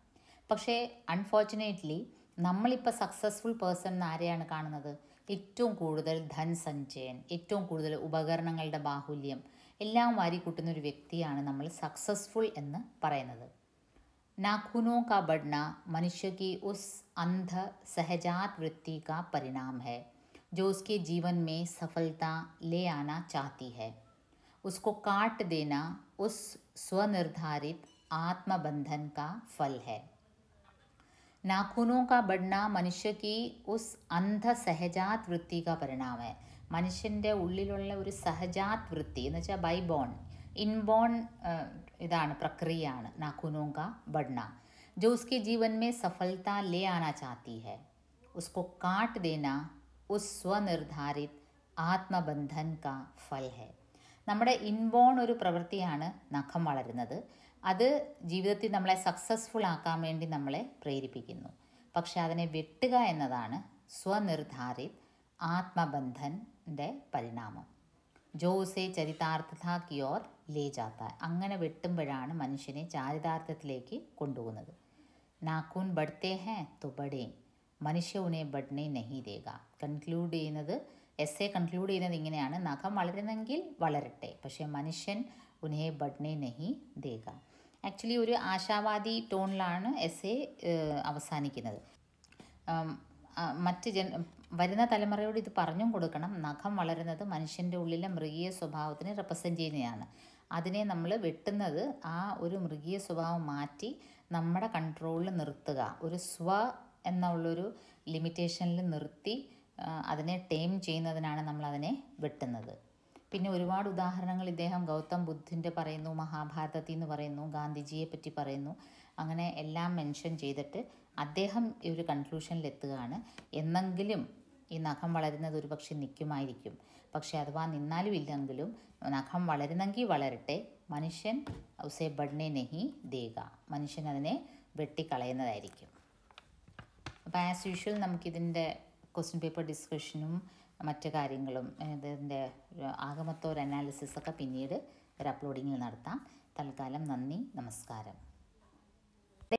പക്ഷേ അൺഫോർച്ചുനേറ്റ്ലി നമ്മളിപ്പോൾ സക്സസ്ഫുൾ പേഴ്സൺ ആരെയാണ് കാണുന്നത്? ഏറ്റവും കൂടുതൽ ധൻസഞ്ചയൻ, ഏറ്റവും കൂടുതൽ ഉപകരണങ്ങളുടെ ബാഹുല്യം എല്ലാം വാരിക്കൂട്ടുന്ന ഒരു വ്യക്തിയാണ് നമ്മൾ സക്സസ്ഫുൾ എന്ന് പറയുന്നത്. नाखूनों का बढ़ना मनुष्य की उस अंध सहजात वृत्ति का परिणाम है जो उसके जीवन में सफलता ले आना चाहती है. उसको काट देना उस स्वनिर्धारित आत्मबंधन का फल है. नाखूनों का बढ़ना मनुष्य की उस अंध सहजात वृत्ति का परिणाम है. മനുഷ്യൻ്റെ ഉള്ളിലുള്ള ഒരു സഹജാത് വൃത്തി എന്ന് വെച്ചാൽ ബൈബോൺ, ഇൻബോൺ ഇതാണ്, പ്രക്രിയയാണ് नाखूनों का बढ़ना, जो उसके जीवन में सफलता ले आना चाहती है. उसको काट देना उस स्वनिर्धारित ആത്മബന്ധൻ കാ ഫൽ ഹെ. നമ്മുടെ ഇൻബോൺ ഒരു പ്രവൃത്തിയാണ് നഖം വളരുന്നത്. അത് ജീവിതത്തിൽ നമ്മളെ സക്സസ്ഫുൾ ആക്കാൻ വേണ്ടി നമ്മളെ പ്രേരിപ്പിക്കുന്നു. പക്ഷെ അതിനെ വെട്ടുക എന്നതാണ് സ്വനിർധാരിത് ആത്മബന്ധൻ്റെ പരിണാമം. ജോ ഉസേ ചരിതാർത്ഥത കി ഓർ ലേ ജാത്ത. അങ്ങനെ വെട്ടുമ്പോഴാണ് മനുഷ്യനെ ചാരിതാർത്ഥത്തിലേക്ക് കൊണ്ടുപോകുന്നത്. നാക്കൂൻ ബഡ്തേ ഹേ തോ ബഡേ, മനുഷ്യ ഉനെ ബഡ്നെ നഹി ദേഗ. കൺക്ലൂഡ് ചെയ്യുന്നത്, എസ്സേ കൺക്ലൂഡ് ചെയ്യുന്നത് ഇങ്ങനെയാണ്: നഖം വളരുന്നെങ്കിൽ വളരട്ടെ, പക്ഷേ മനുഷ്യൻ ഉനെ ബഡ്നെ നഹി ദേഗ. ആക്ച്വലി ഒരു ആശാവാദി ടോണിലാണ് എസ്സേ അവസാനിക്കുന്നത്. വരുന്ന തലമുറയോട് ഇത് പറഞ്ഞും കൊടുക്കണം, നഖം വളരുന്നത് മനുഷ്യൻ്റെ ഉള്ളിലെ മൃഗീയ സ്വഭാവത്തിനെ റെപ്രസെൻ്റ് ചെയ്യുന്നതാണ്. അതിനെ നമ്മൾ വെട്ടുന്നത് ആ ഒരു മൃഗീയ സ്വഭാവം മാറ്റി നമ്മുടെ കൺട്രോളിൽ നിർത്തുക, ഒരു എന്നുള്ളൊരു ലിമിറ്റേഷനിൽ നിർത്തി അതിനെ ടേം ചെയ്യുന്നതിനാണ് നമ്മളതിനെ വെട്ടുന്നത്. പിന്നെ ഒരുപാട് ഉദാഹരണങ്ങൾ ഇദ്ദേഹം ഗൗതം ബുദ്ധൻ്റെ പറയുന്നു, മഹാഭാരതത്തിൽ നിന്ന് പറയുന്നു, ഗാന്ധിജിയെ പറ്റി പറയുന്നു. അങ്ങനെ എല്ലാം മെൻഷൻ ചെയ്തിട്ട് അദ്ദേഹം ഈ ഒരു കൺക്ലൂഷനിലെത്തുകയാണ്, എന്നെങ്കിലും ഈ നഖം വളരുന്നത് ഒരു പക്ഷെ നിൽക്കുമായിരിക്കും, പക്ഷെ അഥവാ നിന്നാലും ഇല്ലെങ്കിലും നഖം വളരുന്നെങ്കിൽ വളരട്ടെ, മനുഷ്യൻ ഉസേ ബഡ്നെ നഹി ദേഗ, മനുഷ്യൻ അതിനെ വെട്ടിക്കളയുന്നതായിരിക്കും. അപ്പോൾ ആസ് യൂഷ്വൽ നമുക്കിതിൻ്റെ ക്വസ്റ്റ്യൻ പേപ്പർ ഡിസ്കഷനും മറ്റു കാര്യങ്ങളും ഇതിൻ്റെ ആകമൊത്ത ഒരു അനാലിസിസൊക്കെ പിന്നീട് ഒരു അപ്ലോഡിങ്ങിൽ നടത്താം. തൽക്കാലം നന്ദി, നമസ്കാരം.